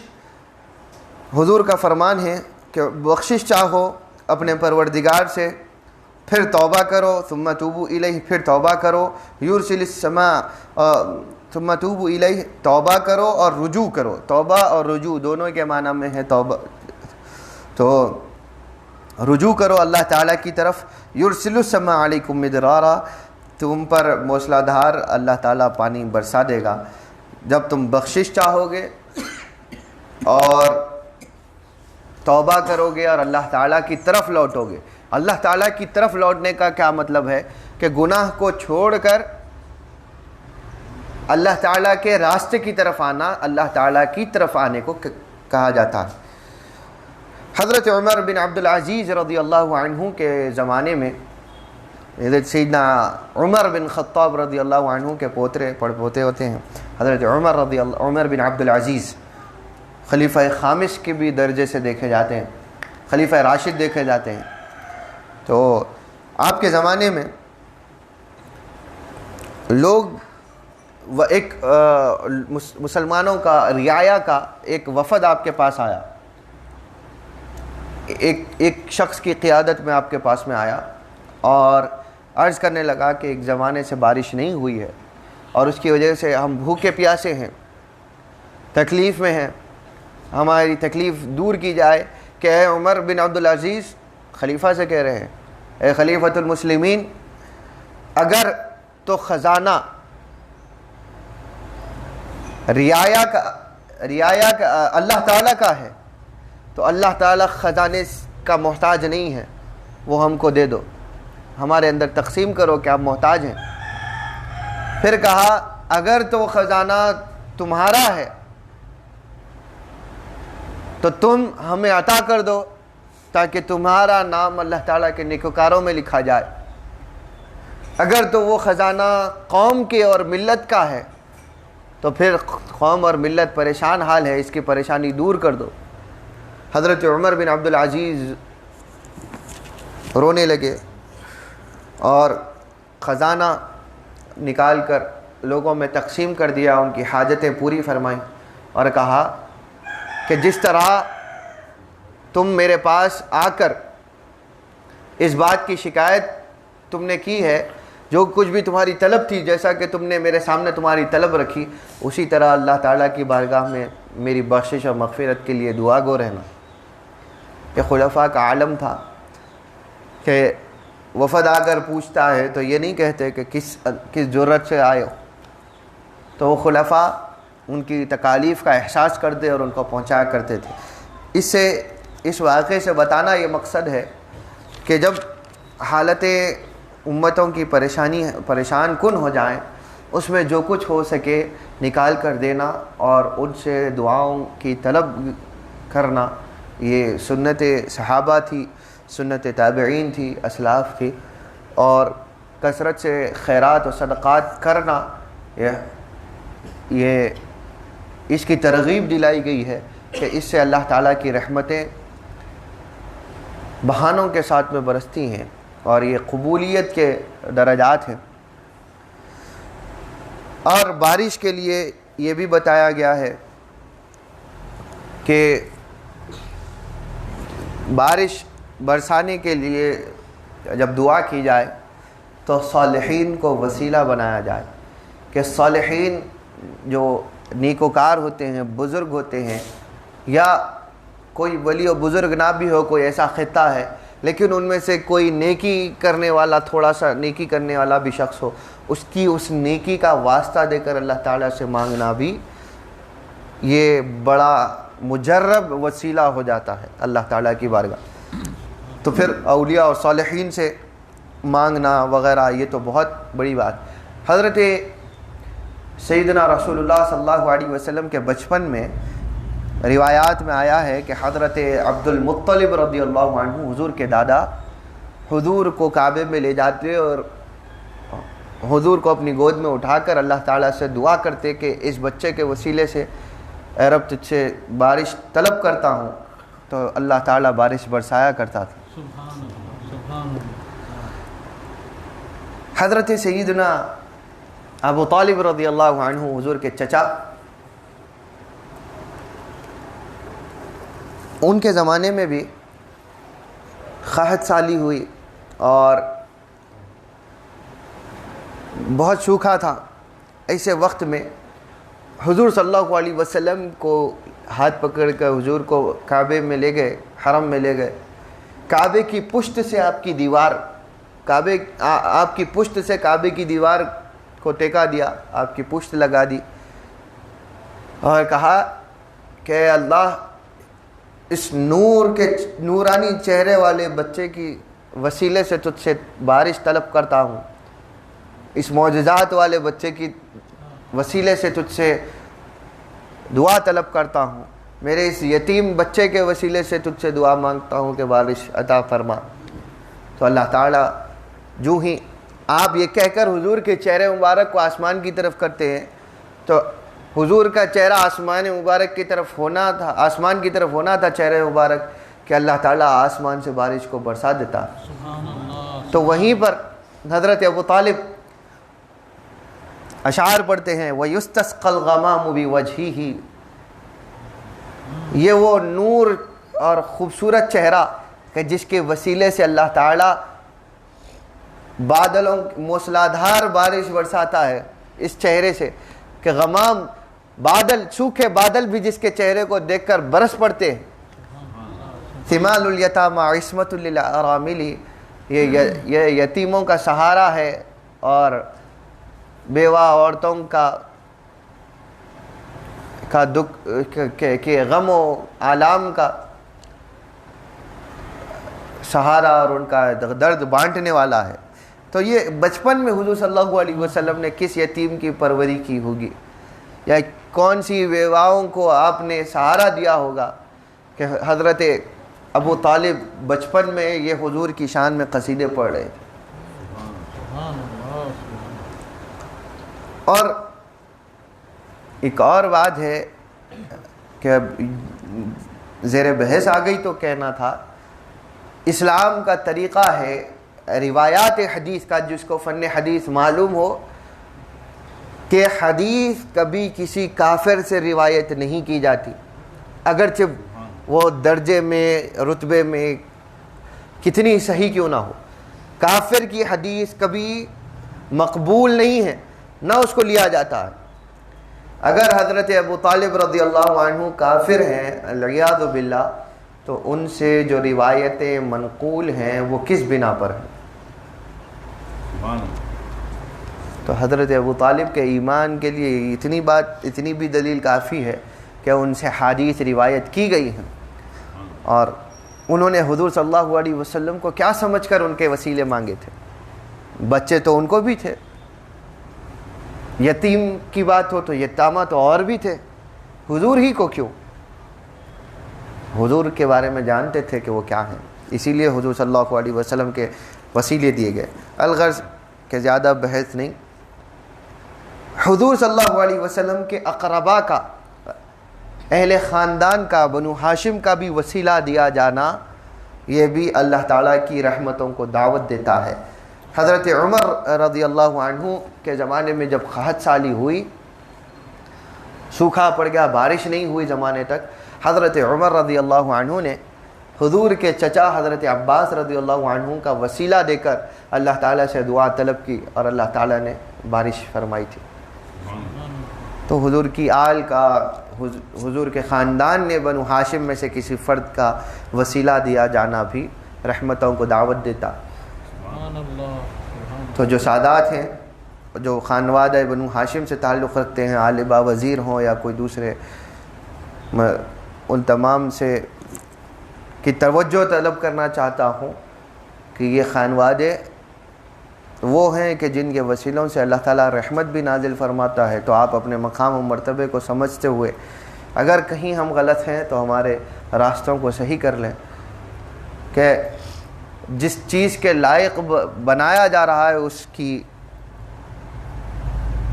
حضور کا فرمان ہے کہ بخشش چاہو اپنے پروردگار سے، پھر توبہ کرو، ثم توبوا الیہ، پھر توبہ کرو، یرسل السماء، ثم توبوا الیہ، توبہ کرو اور رجوع کرو۔ توبہ اور رجوع دونوں کے معنی میں ہے توبہ، تو رجوع کرو اللہ تعالیٰ کی طرف۔ یرسل السماء علیکم مدرارا، تم پر موسلا دھار اللہ تعالیٰ پانی برسا دے گا جب تم بخشش چاہو گے اور توبہ کرو گے اور اللہ تعالیٰ کی طرف لوٹو گے۔ اللہ تعالیٰ کی طرف لوٹنے کا کیا مطلب ہے؟ کہ گناہ کو چھوڑ کر اللہ تعالیٰ کے راستے کی طرف آنا، اللہ تعالیٰ کی طرف آنے کو کہا جاتا ہے۔ حضرت عمر بن عبدالعزیز رضی اللہ عنہ کے زمانے میں، حضرت سیدنا عمر بن خطاب رضی اللہ عنہ کے پڑپوتے ہوتے ہیں حضرت عمر بن عبدالعزیز، خلیفہ خامس کے بھی درجے سے دیکھے جاتے ہیں، خلیفہ راشد دیکھے جاتے ہیں۔ تو آپ کے زمانے میں لوگ ایک مسلمانوں کا، رعایا کا ایک وفد آپ کے پاس آیا، ایک شخص کی قیادت میں آپ کے پاس میں آیا اور عرض کرنے لگا کہ ایک زمانے سے بارش نہیں ہوئی ہے اور اس کی وجہ سے ہم بھوکے پیاسے ہیں، تکلیف میں ہیں، ہماری تکلیف دور کی جائے۔ کہ اے عمر بن عبدالعزیز، خلیفہ سے کہہ رہے ہیں، اے خلیفۃ المسلمین، اگر تو خزانہ رعایا کا اللہ تعالیٰ کا ہے تو اللہ تعالیٰ خزانے کا محتاج نہیں ہے، وہ ہم کو دے دو، ہمارے اندر تقسیم کرو کہ آپ محتاج ہیں۔ پھر کہا اگر تو خزانہ تمہارا ہے تو تم ہمیں عطا کر دو تاکہ تمہارا نام اللہ تعالیٰ کے نیکوکاروں میں لکھا جائے۔ اگر تو وہ خزانہ قوم کے اور ملت کا ہے تو پھر قوم اور ملت پریشان حال ہے، اس کی پریشانی دور کر دو۔ حضرت عمر بن عبدالعزیز رونے لگے اور خزانہ نکال کر لوگوں میں تقسیم کر دیا، ان کی حاجتیں پوری فرمائیں اور کہا کہ جس طرح تم میرے پاس آ کر اس بات کی شکایت تم نے کی ہے، جو کچھ بھی تمہاری طلب تھی، جیسا کہ تم نے میرے سامنے تمہاری طلب رکھی، اسی طرح اللہ تعالیٰ کی بارگاہ میں میری بخشش اور مغفرت کے لیے دعا گو رہنا۔ یہ خلفاء کا عالم تھا کہ وفد آ کر پوچھتا ہے تو یہ نہیں کہتے کہ کس ضرورت سے آئے ہو، تو وہ خلفاء ان کی تکالیف کا احساس کرتے اور ان کو پہنچایا کرتے تھے۔ اس واقعے سے بتانا یہ مقصد ہے کہ جب حالتیں امتوں کی پریشان کن ہو جائیں، اس میں جو کچھ ہو سکے نکال کر دینا اور ان سے دعاؤں کی طلب کرنا، یہ سنت صحابہ تھی، سنت تابعین تھی، اسلاف تھی، اور کثرت سے خیرات و صدقات کرنا یہ اس کی ترغیب دلائی گئی ہے کہ اس سے اللہ تعالیٰ کی رحمتیں بہانوں کے ساتھ میں برستی ہیں اور یہ قبولیت کے درجات ہیں۔ اور بارش کے لیے یہ بھی بتایا گیا ہے کہ بارش برسانے کے لیے جب دعا کی جائے تو صالحین کو وسیلہ بنایا جائے، کہ صالحین جو نیکوکار ہوتے ہیں، بزرگ ہوتے ہیں، یا کوئی ولی و بزرگ نہ بھی ہو، کوئی ایسا خطہ ہے لیکن ان میں سے کوئی نیکی کرنے والا، تھوڑا سا نیکی کرنے والا بھی شخص ہو، اس نیکی کا واسطہ دے کر اللہ تعالیٰ سے مانگنا بھی یہ بڑا مجرب وسیلہ ہو جاتا ہے اللہ تعالیٰ کی بارگاہ۔ تو پھر اولیاء اور صالحین سے مانگنا وغیرہ یہ تو بہت بڑی بات۔ حضرت سیدنا رسول اللہ صلی اللہ علیہ وسلم کے بچپن میں روایات میں آیا ہے کہ حضرت عبد المطلب رضی اللہ عنہ حضور کے دادا حضور کو کعبے میں لے جاتے اور حضور کو اپنی گود میں اٹھا کر اللہ تعالیٰ سے دعا کرتے کہ اس بچے کے وسیلے سے اے رب تجھ سے بارش طلب کرتا ہوں، تو اللہ تعالیٰ بارش برسایا کرتا تھا۔ سبحان اللہ، سبحان اللہ۔ حضرت سیدنا ابو طالب رضی اللہ عنہ حضور کے چچا، ان کے زمانے میں بھی قحط سالی ہوئی اور بہت سوکھا تھا۔ ایسے وقت میں حضور صلی اللہ علیہ وسلم کو ہاتھ پکڑ کر حضور کو کعبے میں لے گئے، حرم میں لے گئے۔ کعبے کی پشت سے آپ کی پشت سے کعبے کی دیوار کو ٹیکا دیا، آپ کی پشت لگا دی اور کہا کہ اللہ اس نورانی چہرے والے بچے کی وسیلے سے تجھ سے بارش طلب کرتا ہوں، اس معجزات والے بچے کی وسیلے سے تجھ سے دعا طلب کرتا ہوں، میرے اس یتیم بچے کے وسیلے سے تجھ سے دعا مانگتا ہوں کہ بارش عطا فرما۔ تو اللہ تعالیٰ جو ہی آپ یہ کہہ کر حضور کے چہرے مبارک کو آسمان کی طرف کرتے ہیں تو حضور کا چہرہ آسمان مبارک کی طرف ہونا تھا، آسمان کی طرف ہونا تھا چہرے مبارک، کہ اللہ تعالیٰ آسمان سے بارش کو برسا دیتا۔ سبحان اللہ۔ تو وہیں پر حضرت ابو طالب اشعار پڑھتے ہیں وَيُسْتَسْقَى الْغَمَامُ بِوَجْهِهِ، یہ وہ نور اور خوبصورت چہرہ کہ جس کے وسیلے سے اللہ تعالیٰ بادلوں موسلادھار بارش برساتا ہے، اس چہرے سے کہ غمام بادل، سوکھے بادل بھی جس کے چہرے کو دیکھ کر برس پڑتے ہیں۔ ثمال الیتامى عصمۃ للارامل، یہ یتیموں کا سہارا ہے اور بیوہ عورتوں کا دکھ کے غم و آلام کا سہارا اور ان کا درد بانٹنے والا ہے۔ تو یہ بچپن میں حضور صلی اللہ علیہ وسلم نے کس یتیم کی پروری کی ہوگی، یا کون سی بیواؤں کو آپ نے سہارا دیا ہوگا کہ حضرت ابو طالب بچپن میں یہ حضور کی شان میں قصیدے پڑھ رہے تھے۔ سبحان اللہ۔ اور ایک اور بات ہے کہ زیر بحث آ گئی تو کہنا تھا، اسلام کا طریقہ ہے روایات حدیث کا، جس کو فن حدیث معلوم ہو کہ حدیث کبھی کسی کافر سے روایت نہیں کی جاتی، اگرچہ وہ درجے میں رتبے میں کتنی صحیح کیوں نہ ہو۔ کافر کی حدیث کبھی مقبول نہیں ہیں، نہ اس کو لیا جاتا ہے۔ اگر حضرت ابو طالب رضی اللہ عنہ کافر ہیں العیاذ باللہ، تو ان سے جو روایتیں منقول ہیں وہ کس بنا پر ہیں؟ تو حضرت ابو طالب کے ایمان کے لیے اتنی بھی دلیل کافی ہے کہ ان سے حدیث روایت کی گئی ہیں، اور انہوں نے حضور صلی اللہ علیہ وسلم کو کیا سمجھ کر ان کے وسیلے مانگے تھے؟ بچے تو ان کو بھی تھے، یتیم کی بات ہو تو یتامہ تو اور بھی تھے، حضور ہی کو کیوں؟ حضور کے بارے میں جانتے تھے کہ وہ کیا ہیں، اسی لیے حضور صلی اللہ علیہ وسلم کے وسیلے دیے گئے۔ الغرض کہ زیادہ بحث نہیں، حضور صلی اللہ علیہ وسلم کے اقربا کا، اہل خاندان کا، بنو ہاشم کا بھی وسیلہ دیا جانا، یہ بھی اللہ تعالیٰ کی رحمتوں کو دعوت دیتا ہے۔ حضرت عمر رضی اللہ عنہ کے زمانے میں جب قحط سالی ہوئی، سوکھا پڑ گیا، بارش نہیں ہوئی زمانے تک، حضرت عمر رضی اللہ عنہ نے حضور کے چچا حضرت عباس رضی اللہ عنہ کا وسیلہ دے کر اللہ تعالیٰ سے دعا طلب کی، اور اللہ تعالیٰ نے بارش فرمائی تھی۔ تو حضور کی آل کا، حضور کے خاندان نے بنو ہاشم میں سے کسی فرد کا وسیلہ دیا جانا بھی رحمتوں کو دعوت دیتا۔ تو جو سادات ہیں، جو خانوادہ بنو ہاشم سے تعلق رکھتے ہیں، آل با وزیر ہوں یا کوئی دوسرے، ان تمام سے کی توجہ طلب کرنا چاہتا ہوں کہ یہ خانوادے وہ ہیں کہ جن کے وسیلوں سے اللہ تعالیٰ رحمت بھی نازل فرماتا ہے۔ تو آپ اپنے مقام و مرتبے کو سمجھتے ہوئے اگر کہیں ہم غلط ہیں تو ہمارے راستوں کو صحیح کر لیں، کہ جس چیز کے لائق بنایا جا رہا ہے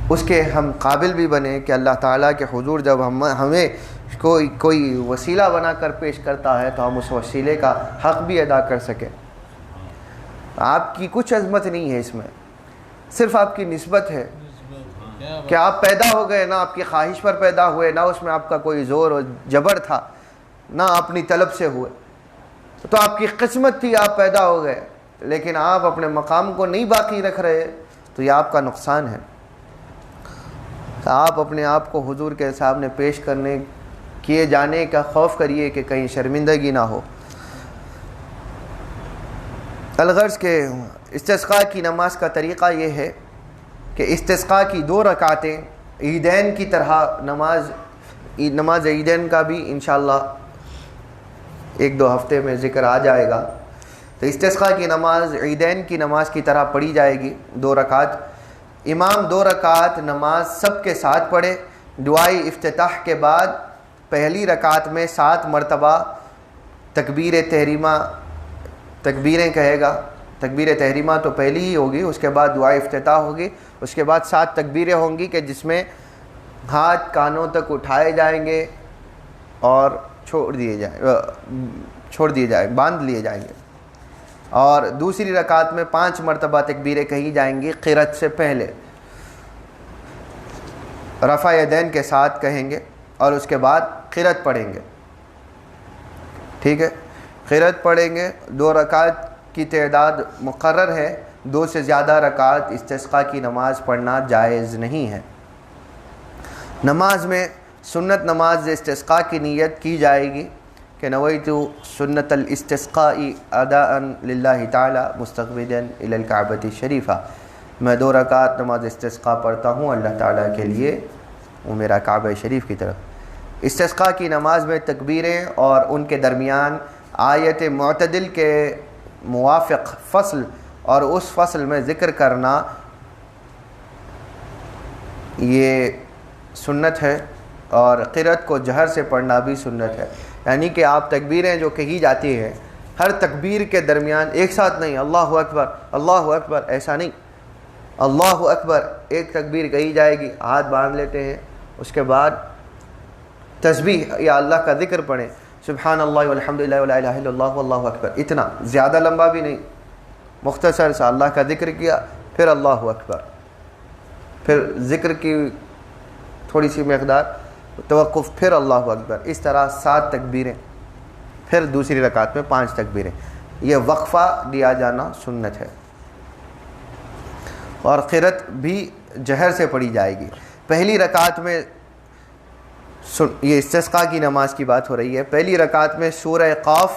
اس کے ہم قابل بھی بنیں، کہ اللہ تعالیٰ کے حضور جب ہمیں کوئی وسیلہ بنا کر پیش کرتا ہے تو ہم اس وسیلے کا حق بھی ادا کر سکیں۔ آپ کی کچھ عظمت نہیں ہے اس میں، صرف آپ کی نسبت ہے کہ آپ پیدا ہو گئے، نہ آپ کی خواہش پر پیدا ہوئے، نہ اس میں آپ کا کوئی زور و جبر تھا، نہ اپنی طلب سے ہوئے، تو آپ کی قسمت تھی، آپ پیدا ہو گئے، لیکن آپ اپنے مقام کو نہیں باقی رکھ رہے تو یہ آپ کا نقصان ہے۔ آپ اپنے آپ کو حضور کے سامنے پیش کیے جانے کا خوف کریے کہ کہیں شرمندگی نہ ہو۔ الغرض کہ استسقاء کی نماز کا طریقہ یہ ہے کہ استسقاء کی 2 رکعتیں عیدین کی طرح، نماز عیدین کا بھی انشاءاللہ 1-2 ہفتے میں ذکر آ جائے گا۔ تو استسقاء کی نماز عیدین کی نماز کی طرح پڑھی جائے گی، 2 رکعت۔ امام 2 رکعت نماز سب کے ساتھ پڑھے، دعائے افتتاح کے بعد پہلی رکعت میں 7 مرتبہ تکبیر تحریمہ، تکبیریں کہے گا۔ تکبیر تحریمہ تو پہلی ہی ہوگی، اس کے بعد دعائے افتتاح ہوگی، اس کے بعد 7 تکبیریں ہوں گی کہ جس میں ہاتھ کانوں تک اٹھائے جائیں گے اور چھوڑ دیے جائیں، باندھ لیے جائیں گے۔ اور دوسری رکعت میں 5 مرتبہ تکبیریں کہی جائیں گی قرأت سے پہلے، رفع یدین کے ساتھ کہیں گے، اور اس کے بعد قرأت پڑھیں گے۔ ٹھیک ہے، قرأت پڑھیں گے۔ 2 رکعت کی تعداد مقرر ہے، 2 سے زیادہ رکعت استسقاء کی نماز پڑھنا جائز نہیں ہے۔ نماز میں سنت نماز استسقاء کی نیت کی جائے گی کہ نویت سنت الاستسقاء اداء للہ تعالی مستقبلا الی الکعبۃ الشریفہ، میں 2 رکعت نماز استسقاء پڑھتا ہوں اللہ تعالیٰ کے لیے، وہ میرا کعبہ شریف کی طرف۔ استسقاء کی نماز میں تکبیریں اور ان کے درمیان آیت معتدل کے موافق فصل اور اس فصل میں ذکر کرنا یہ سنت ہے، اور قرأت کو جہر سے پڑھنا بھی سنت ہے۔ یعنی کہ آپ تکبیریں جو کہی جاتی ہیں، ہر تکبیر کے درمیان ایک ساتھ نہیں اللہ اکبر اللہ اکبر، ایسا نہیں، اللہ اکبر ایک تکبیر کہی جائے گی، ہاتھ باندھ لیتے ہیں، اس کے بعد تسبیح یا اللہ کا ذکر پڑھیں، سبحان اللہ والحمد للہ ولا الہ الا اللہ واللہ اکبر، اتنا زیادہ لمبا بھی نہیں، مختصر سا اللہ کا ذکر کیا، پھر اللہ اکبر، پھر ذکر کی تھوڑی سی مقدار توقف، پھر اللہ اکبر، اس طرح 7 تکبیریں، پھر دوسری رکعت میں 5 تکبیریں، یہ وقفہ دیا جانا سنت ہے۔ اور قرأت بھی جہر سے پڑھی جائے گی۔ پہلی رکعت میں یہ استسقاء کی نماز کی بات ہو رہی ہے، پہلی رکعت میں سورہ قاف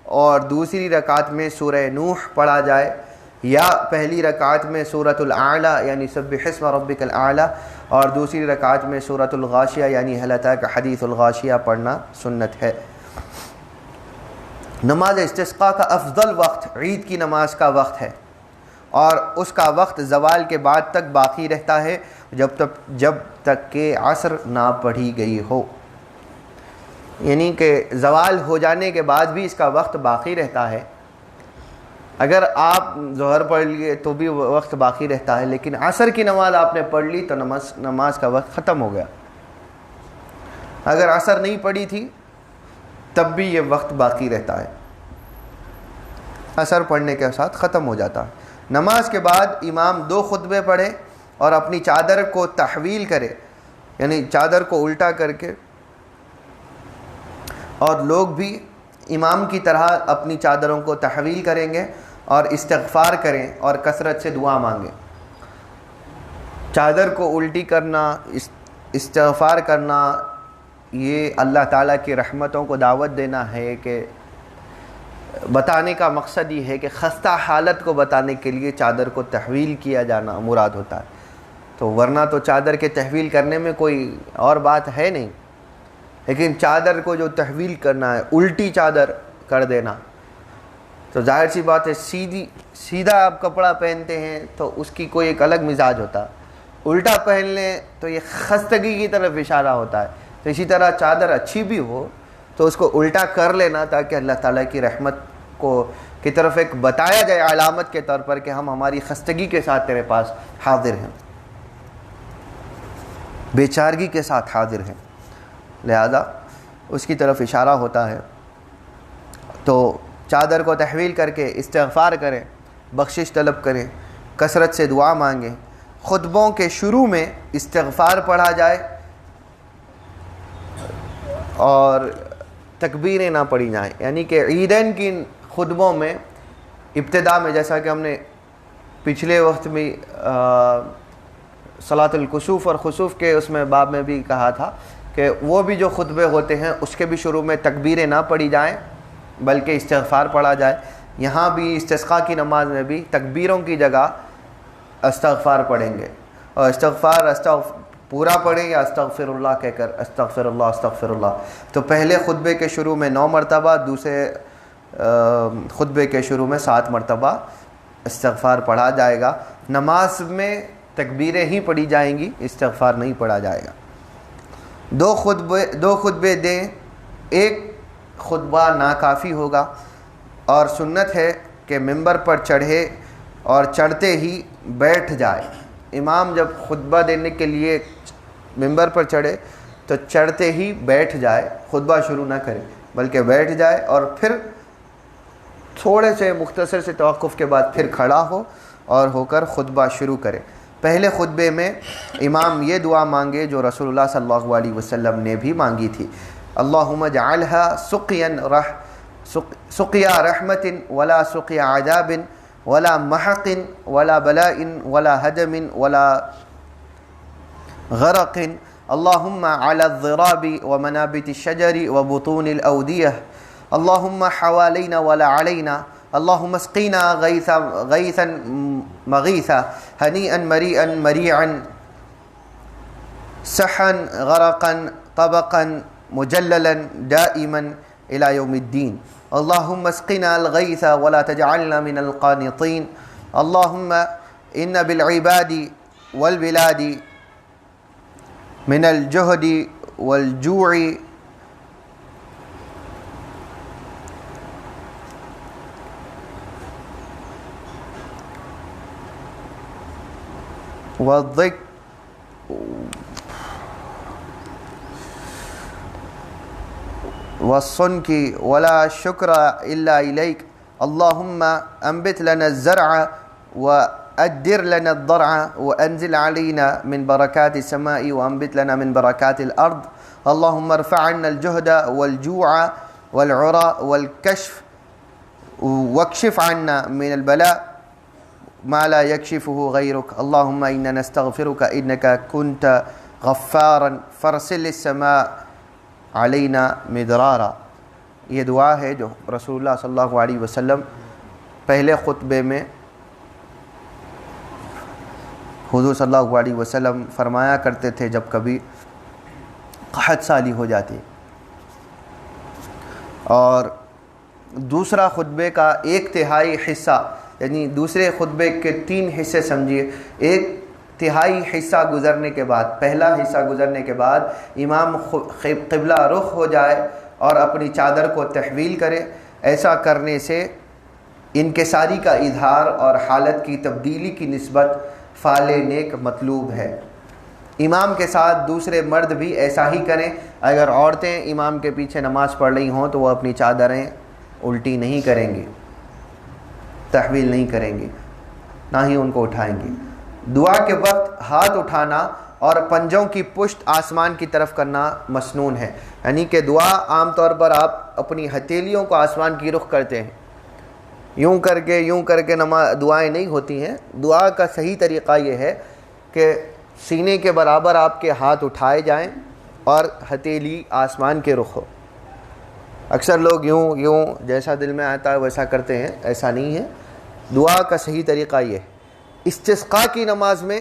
اور دوسری رکعت میں سورہ نوح پڑھا جائے، یا پہلی رکعت میں سورۃ الاعلیٰ یعنی سبح اسم ربک الاعلیٰ اور دوسری رکعت میں سورۃ الغاشیہ یعنی هل اتاک حدیث الغاشیہ پڑھنا سنت ہے۔ نماز استسقاء کا افضل وقت عید کی نماز کا وقت ہے، اور اس کا وقت زوال کے بعد تک باقی رہتا ہے جب تک کہ عصر نہ پڑھی گئی ہو، یعنی کہ زوال ہو جانے کے بعد بھی اس کا وقت باقی رہتا ہے۔ اگر آپ ظہر پڑھ لیے تو بھی وقت باقی رہتا ہے، لیکن عصر کی نماز آپ نے پڑھ لی تو نماز کا وقت ختم ہو گیا۔ اگر عصر نہیں پڑھی تھی تب بھی یہ وقت باقی رہتا ہے، عصر پڑھنے کے ساتھ ختم ہو جاتا ہے۔ نماز کے بعد امام 2 خطبے پڑھے اور اپنی چادر کو تحویل کرے، یعنی چادر کو الٹا کر کے، اور لوگ بھی امام کی طرح اپنی چادروں کو تحویل کریں گے اور استغفار کریں اور کثرت سے دعا مانگیں۔ چادر کو الٹی کرنا، استغفار کرنا، یہ اللہ تعالیٰ کی رحمتوں کو دعوت دینا ہے، کہ بتانے کا مقصد یہ ہے کہ خستہ حالت کو بتانے کے لیے چادر کو تحویل کیا جانا مراد ہوتا ہے، تو ورنہ تو چادر کے تحویل کرنے میں کوئی اور بات ہے نہیں، لیکن چادر کو جو تحویل کرنا ہے، الٹی چادر کر دینا، تو ظاہر سی بات ہے سیدھا آپ کپڑا پہنتے ہیں تو اس کی کوئی ایک الگ مزاج ہوتا ہے، الٹا پہن لیں تو یہ خستگی کی طرف اشارہ ہوتا ہے۔ تو اسی طرح چادر اچھی بھی ہو تو اس کو الٹا کر لینا تاکہ اللہ تعالیٰ کی رحمت کی طرف ایک بتایا جائے علامت کے طور پر کہ ہم ہماری خستگی کے ساتھ تیرے پاس حاضر ہیں، بے چارگی کے ساتھ حاضر ہیں، لہذا اس کی طرف اشارہ ہوتا ہے۔ تو چادر کو تحویل کر کے استغفار کریں، بخشش طلب کریں، کثرت سے دعا مانگیں۔ خطبوں کے شروع میں استغفار پڑھا جائے اور تکبیریں نہ پڑھی جائیں، یعنی کہ عیدین کی خطبوں میں ابتدا میں، جیسا کہ ہم نے پچھلے وقت میں صلاۃ الکسوف اور خسوف کے اس میں باب میں بھی کہا تھا کہ وہ بھی جو خطبے ہوتے ہیں اس کے بھی شروع میں تکبیریں نہ پڑھی جائیں بلکہ استغفار پڑھا جائے۔ یہاں بھی استسقاء کی نماز میں بھی تکبیروں کی جگہ استغفار پڑھیں گے، اور استغفار پورا پڑھیں یا استغفر اللہ کہہ کر استغفر اللہ۔ تو پہلے خطبے کے شروع میں 9 مرتبہ، دوسرے خطبے کے شروع میں 7 مرتبہ استغفار پڑھا جائے گا۔ نماز میں تکبیریں ہی پڑھی جائیں گی، استغفار نہیں پڑھا جائے گا۔ 2 خطبے دیں، ایک خطبہ ناکافی ہوگا، اور سنت ہے کہ ممبر پر چڑھے اور چڑھتے ہی بیٹھ جائے۔ امام جب خطبہ دینے کے لیے ممبر پر چڑھے تو چڑھتے ہی بیٹھ جائے، خطبہ شروع نہ کرے بلکہ بیٹھ جائے، اور پھر تھوڑے سے مختصر سے توقف کے بعد پھر کھڑا ہو کر خطبہ شروع کرے۔ پہلے خطبے میں امام یہ دعا مانگے جو رسول اللہ صلی اللہ علیہ وسلم نے بھی مانگی تھی، اللہم اجعلها سقیا رحمت ولا سقیا عذاب ولا محق ولا بلاء ولا هدم ولا غرق، اللهم على الضراب ومنابت الشجر وبطون الأودية، اللهم حوالينا ولا علينا، اللهم اسقنا غيثا مغيثا هنيئا مريئا مريعا سحا غرقا طبقا مجللا دائما إلى يوم الدين، اللهم اسقنا الغيث ولا تجعلنا من القانطين، اللهم إن بالعباد والبلاد من الجهد والجوع والضيق والصنك ولا شكر إلا إليك، اللهم أنبت لنا الزرع وأدر لنا الضرع وأنزل علينا من بركات السماء وأنبت لنا من بركات الأرض، اللهم ارفع عنا الجهد والجوع والعرى والكشف واكشف عنا من البلاء ما لا يكشفه غيرك اللهم إنا نستغفرك إنك كنت غفارا فارسل السماء علينا مدرارا. یہ دعا ہے جو رسول اللہ صلی اللہ علیہ وسلم پہلے خطبے میں حضور صلی اللہ علیہ وسلم فرمایا کرتے تھے جب کبھی قحط سالی ہو جاتی. اور دوسرا خطبے کا 1/3 حصہ، یعنی دوسرے خطبے کے 3 حصے سمجھیے، 1/3 حصہ گزرنے کے بعد، پہلا حصہ گزرنے کے بعد امام قبلہ رخ ہو جائے اور اپنی چادر کو تحویل کرے. ایسا کرنے سے انکساری کا اظہار اور حالت کی تبدیلی کی نسبت فعل نیک مطلوب ہے. امام کے ساتھ دوسرے مرد بھی ایسا ہی کریں. اگر عورتیں امام کے پیچھے نماز پڑھ رہی ہوں تو وہ اپنی چادریں الٹی نہیں کریں گی، تحویل نہیں کریں گی، نہ ہی ان کو اٹھائیں گی. دعا کے وقت ہاتھ اٹھانا اور پنجوں کی پشت آسمان کی طرف کرنا مسنون ہے. یعنی کہ دعا عام طور پر آپ اپنی ہتھیلیوں کو آسمان کی رخ کرتے ہیں، یوں کر کے دعائیں نہیں ہوتی ہیں. دعا کا صحیح طریقہ یہ ہے کہ سینے کے برابر آپ کے ہاتھ اٹھائے جائیں اور ہتھیلی آسمان کے رخ ہو. اکثر لوگ یوں جیسا دل میں آتا ہے ویسا کرتے ہیں، ایسا نہیں ہے. دعا کا صحیح طریقہ یہ ہے. استسقاء کی نماز میں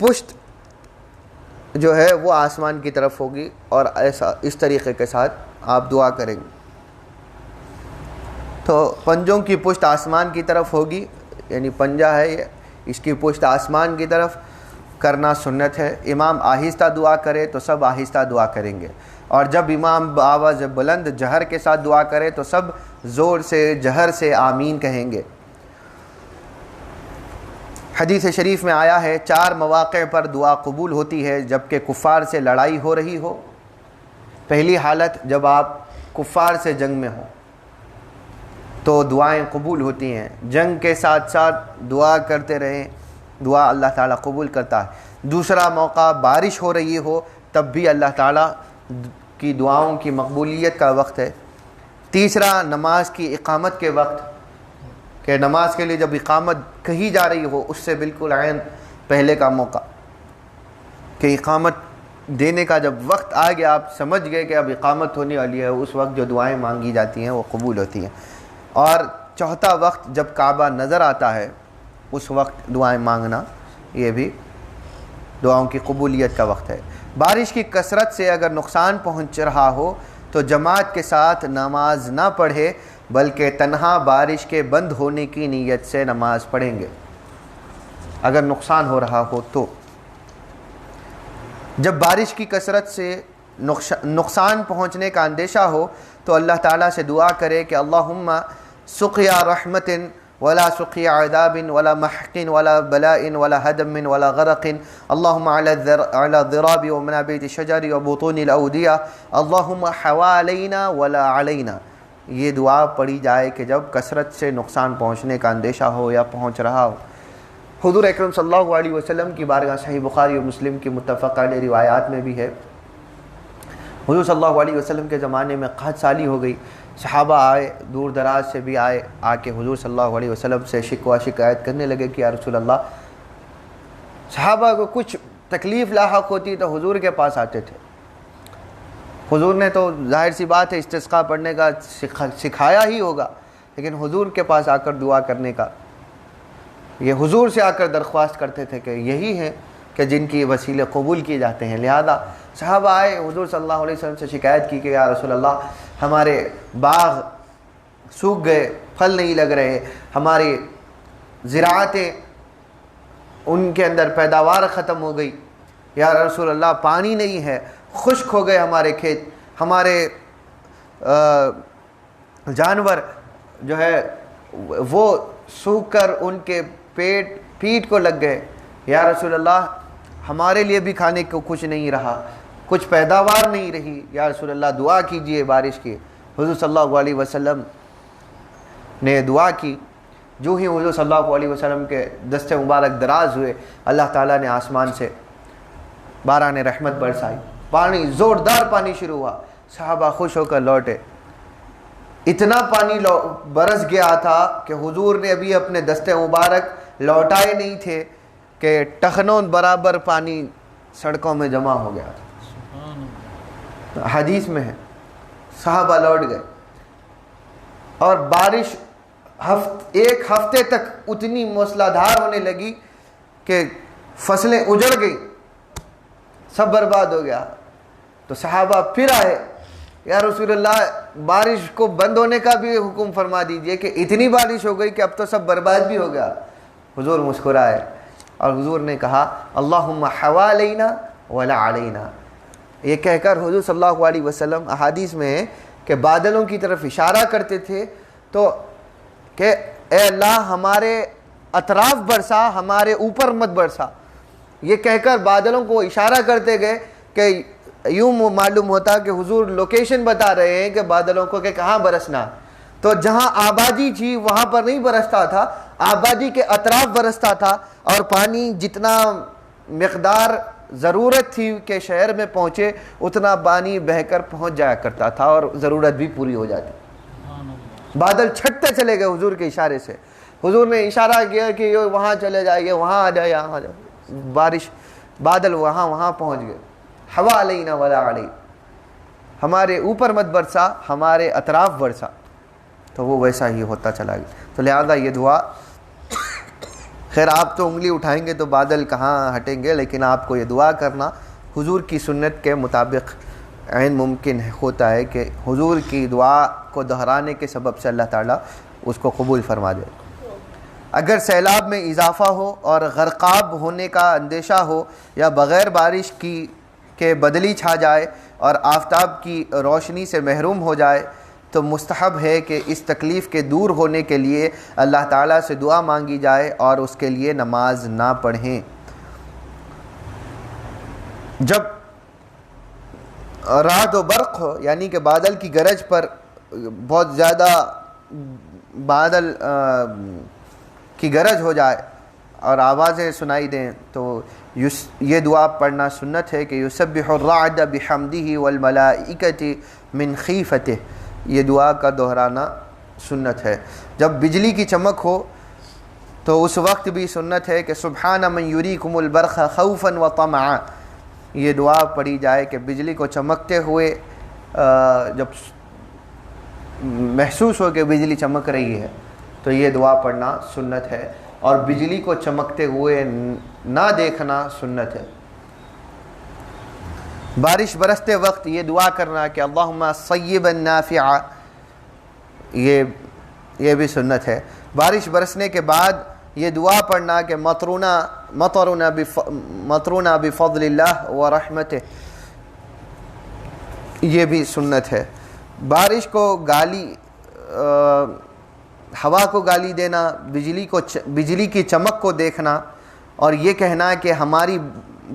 پشت جو ہے وہ آسمان کی طرف ہوگی اور اس طریقے کے ساتھ آپ دعا کریں گے. تو پنجوں کی پشت آسمان کی طرف ہوگی، یعنی پنجہ ہے یہ، اس کی پشت آسمان کی طرف کرنا سنت ہے. امام آہستہ دعا کرے تو سب آہستہ دعا کریں گے، اور جب امام بآواز بلند جہر کے ساتھ دعا کرے تو سب زور سے جہر سے آمین کہیں گے. حدیث شریف میں آیا ہے 4 مواقع پر دعا قبول ہوتی ہے جبکہ کفار سے لڑائی ہو رہی ہو. پہلی حالت جب آپ کفار سے جنگ میں ہوں تو دعائیں قبول ہوتی ہیں. جنگ کے ساتھ ساتھ دعا کرتے رہیں، دعا اللہ تعالیٰ قبول کرتا ہے. دوسرا موقع بارش ہو رہی ہو تب بھی اللہ تعالیٰ کی دعاؤں کی مقبولیت کا وقت ہے. تیسرا نماز کی اقامت کے وقت، کہ نماز کے لیے جب اقامت کہی جا رہی ہو اس سے بالکل عین پہلے کا موقع، کہ اقامت دینے کا جب وقت آ گیا، آپ سمجھ گئے کہ اب اقامت ہونے والی ہے، اس وقت جو دعائیں مانگی جاتی ہیں وہ قبول ہوتی ہیں. اور چوتھا وقت جب کعبہ نظر آتا ہے اس وقت دعائیں مانگنا، یہ بھی دعاؤں کی قبولیت کا وقت ہے. بارش کی کثرت سے اگر نقصان پہنچ رہا ہو تو جماعت کے ساتھ نماز نہ پڑھے بلکہ تنہا بارش کے بند ہونے کی نیت سے نماز پڑھیں گے اگر نقصان ہو رہا ہو تو. جب بارش کی کثرت سے نقصان پہنچنے کا اندیشہ ہو تو اللہ تعالیٰ سے دعا کرے کہ اللہم سقیا رحمت ولا سقیا عذاب ولا محق ولا بلاء ولا هدم ولا غرق اللهم على الضراب ومنابت الشجر وبطون الأودية اللهم حوالينا ولا علينا. یہ دعا پڑھی جائے کہ جب کثرت سے نقصان پہنچنے کا اندیشہ ہو یا پہنچ رہا ہو. حضور اکرم صلی اللہ علیہ وسلم کی بارگاہ صحیح بخاری اور مسلم کی متفق علیہ روایات میں بھی ہے، حضور صلی اللہ علیہ وسلم کے زمانے میں قحط سالی ہو گئی. صحابہ آئے، دور دراز سے بھی آئے، آ کے حضور صلی اللہ علیہ وسلم سے شکوہ شکایت کرنے لگے کہ یا رسول اللہ، صحابہ کو کچھ تکلیف لاحق ہوتی تو حضور کے پاس آتے تھے. حضور نے تو ظاہر سی بات ہے استسقاء پڑھنے کا سکھایا ہی ہوگا، لیکن حضور کے پاس آ کر دعا کرنے کا، یہ حضور سے آ کر درخواست کرتے تھے کہ یہی ہیں کہ جن کی وسیلے قبول کیے جاتے ہیں. لہذا صحابہ آئے، حضور صلی اللہ علیہ وسلم سے شکایت کی کہ یا رسول اللہ، ہمارے باغ سوکھ گئے، پھل نہیں لگ رہے، ہماری زراعتیں ان کے اندر پیداوار ختم ہو گئی، یا رسول اللہ پانی نہیں ہے، خشک ہو گئے ہمارے کھیت، ہمارے جانور جو ہے وہ سوکھ کر ان کے پیٹ کو لگ گئے، یا رسول اللہ ہمارے لیے بھی کھانے کو کچھ نہیں رہا، کچھ پیداوار نہیں رہی، یا رسول اللہ دعا کیجئے بارش کی. حضور صلی اللہ علیہ وسلم نے دعا کی. جو ہی حضور صلی اللہ علیہ وسلم کے دست مبارک دراز ہوئے، اللہ تعالیٰ نے آسمان سے باران رحمت برسائی، پانی زوردار پانی شروع ہوا. صحابہ خوش ہو کر لوٹے. اتنا پانی برس گیا تھا کہ حضور نے ابھی اپنے دست مبارک لوٹائے نہیں تھے کہ ٹخنوں برابر پانی سڑکوں میں جمع ہو گیا تھا. حدیث میں ہے صحابہ لوٹ گئے اور بارش ایک ہفتے تک اتنی موسلادھار ہونے لگی کہ فصلیں اجڑ گئی, سب برباد ہو گیا. تو صحابہ پھر آئے, یا رسول اللہ بارش کو بند ہونے کا بھی حکم فرما دیجئے کہ اتنی بارش ہو گئی کہ اب تو سب برباد بھی ہو گیا. حضور مسکرائے اور حضور نے کہا اللہم حوالینا ولا علینا. یہ کہہ کر حضور صلی اللہ علیہ وسلم احادیث میں ہے کہ بادلوں کی طرف اشارہ کرتے تھے تو کہ اے اللہ ہمارے اطراف برسا, ہمارے اوپر مت برسا. یہ کہہ کر بادلوں کو اشارہ کرتے گئے کہ یوں معلوم ہوتا کہ حضور لوکیشن بتا رہے ہیں کہ بادلوں کو کہ کہاں برسنا. تو جہاں آبادی تھی وہاں پر نہیں برستا تھا, آبادی کے اطراف برستا تھا, اور پانی جتنا مقدار ضرورت تھی کہ شہر میں پہنچے اتنا پانی بہہ کر پہنچ جایا کرتا تھا اور ضرورت بھی پوری ہو جاتی. بادل چھٹتے چلے گئے حضور کے اشارے سے. حضور نے اشارہ کیا کہ یہ وہاں چلے جائیے, وہاں آ جائے, یہاں آ جائے. بارش بادل وہاں پہنچ گئے. ہوا علینا ولا علی, ہمارے اوپر مت برسا, ہمارے اطراف برسا. تو وہ ویسا ہی ہوتا چلا گیا. تو لہذا یہ دعا, خیر آپ تو انگلی اٹھائیں گے تو بادل کہاں ہٹیں گے, لیکن آپ کو یہ دعا کرنا حضور کی سنت کے مطابق عین ممکن ہوتا ہے کہ حضور کی دعا کو دہرانے کے سبب سے اللہ تعالیٰ اس کو قبول فرما دے. اگر سیلاب میں اضافہ ہو اور غرقاب ہونے کا اندیشہ ہو, یا بغیر بارش کی کہ بدلی چھا جائے اور آفتاب کی روشنی سے محروم ہو جائے, تو مستحب ہے کہ اس تکلیف کے دور ہونے کے لیے اللہ تعالیٰ سے دعا مانگی جائے اور اس کے لیے نماز نہ پڑھیں. جب رعد و برق ہو, یعنی کہ بادل کی گرج پر بہت زیادہ بادل کی گرج ہو جائے اور آوازیں سنائی دیں, تو یہ دعا پڑھنا سنت ہے کہ یسبح الرعد بحمدہ والملائکۃ من خیفتہ. یہ دعا کا دہرانا سنت ہے. جب بجلی کی چمک ہو تو اس وقت بھی سنت ہے کہ سبحان من یریکم البرق خوفا وطمعا. یہ دعا پڑھی جائے کہ بجلی کو چمکتے ہوئے جب محسوس ہو کہ بجلی چمک رہی ہے تو یہ دعا پڑھنا سنت ہے, اور بجلی کو چمکتے ہوئے نہ دیکھنا سنت ہے. بارش برستے وقت یہ دعا کرنا کہ اللہم صیبا نافعا, یہ بھی سنت ہے. بارش برسنے کے بعد یہ دعا پڑھنا کہ مطرونا بفضل اللہ ورحمتہ, یہ بھی سنت ہے. بارش کو گالی, ہوا کو گالی دینا, بجلی کی چمک کو دیکھنا اور یہ کہنا کہ ہماری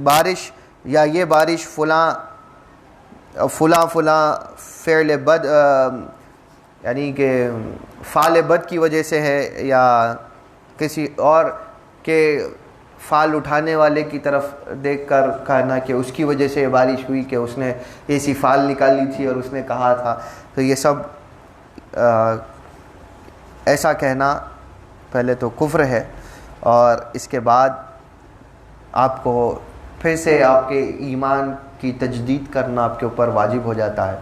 بارش یا یہ بارش فلاں فعل بد, یعنی کہ فعل بد کی وجہ سے ہے, یا کسی اور کے فعل اٹھانے والے کی طرف دیکھ کر کہنا کہ اس کی وجہ سے یہ بارش ہوئی کہ اس نے ایسی فعل نکالی تھی اور اس نے کہا تھا. تو یہ سب ایسا کہنا پہلے تو کفر ہے, اور اس کے بعد آپ کو پھر سے آپ کے ایمان کی تجدید کرنا آپ کے اوپر واجب ہو جاتا ہے.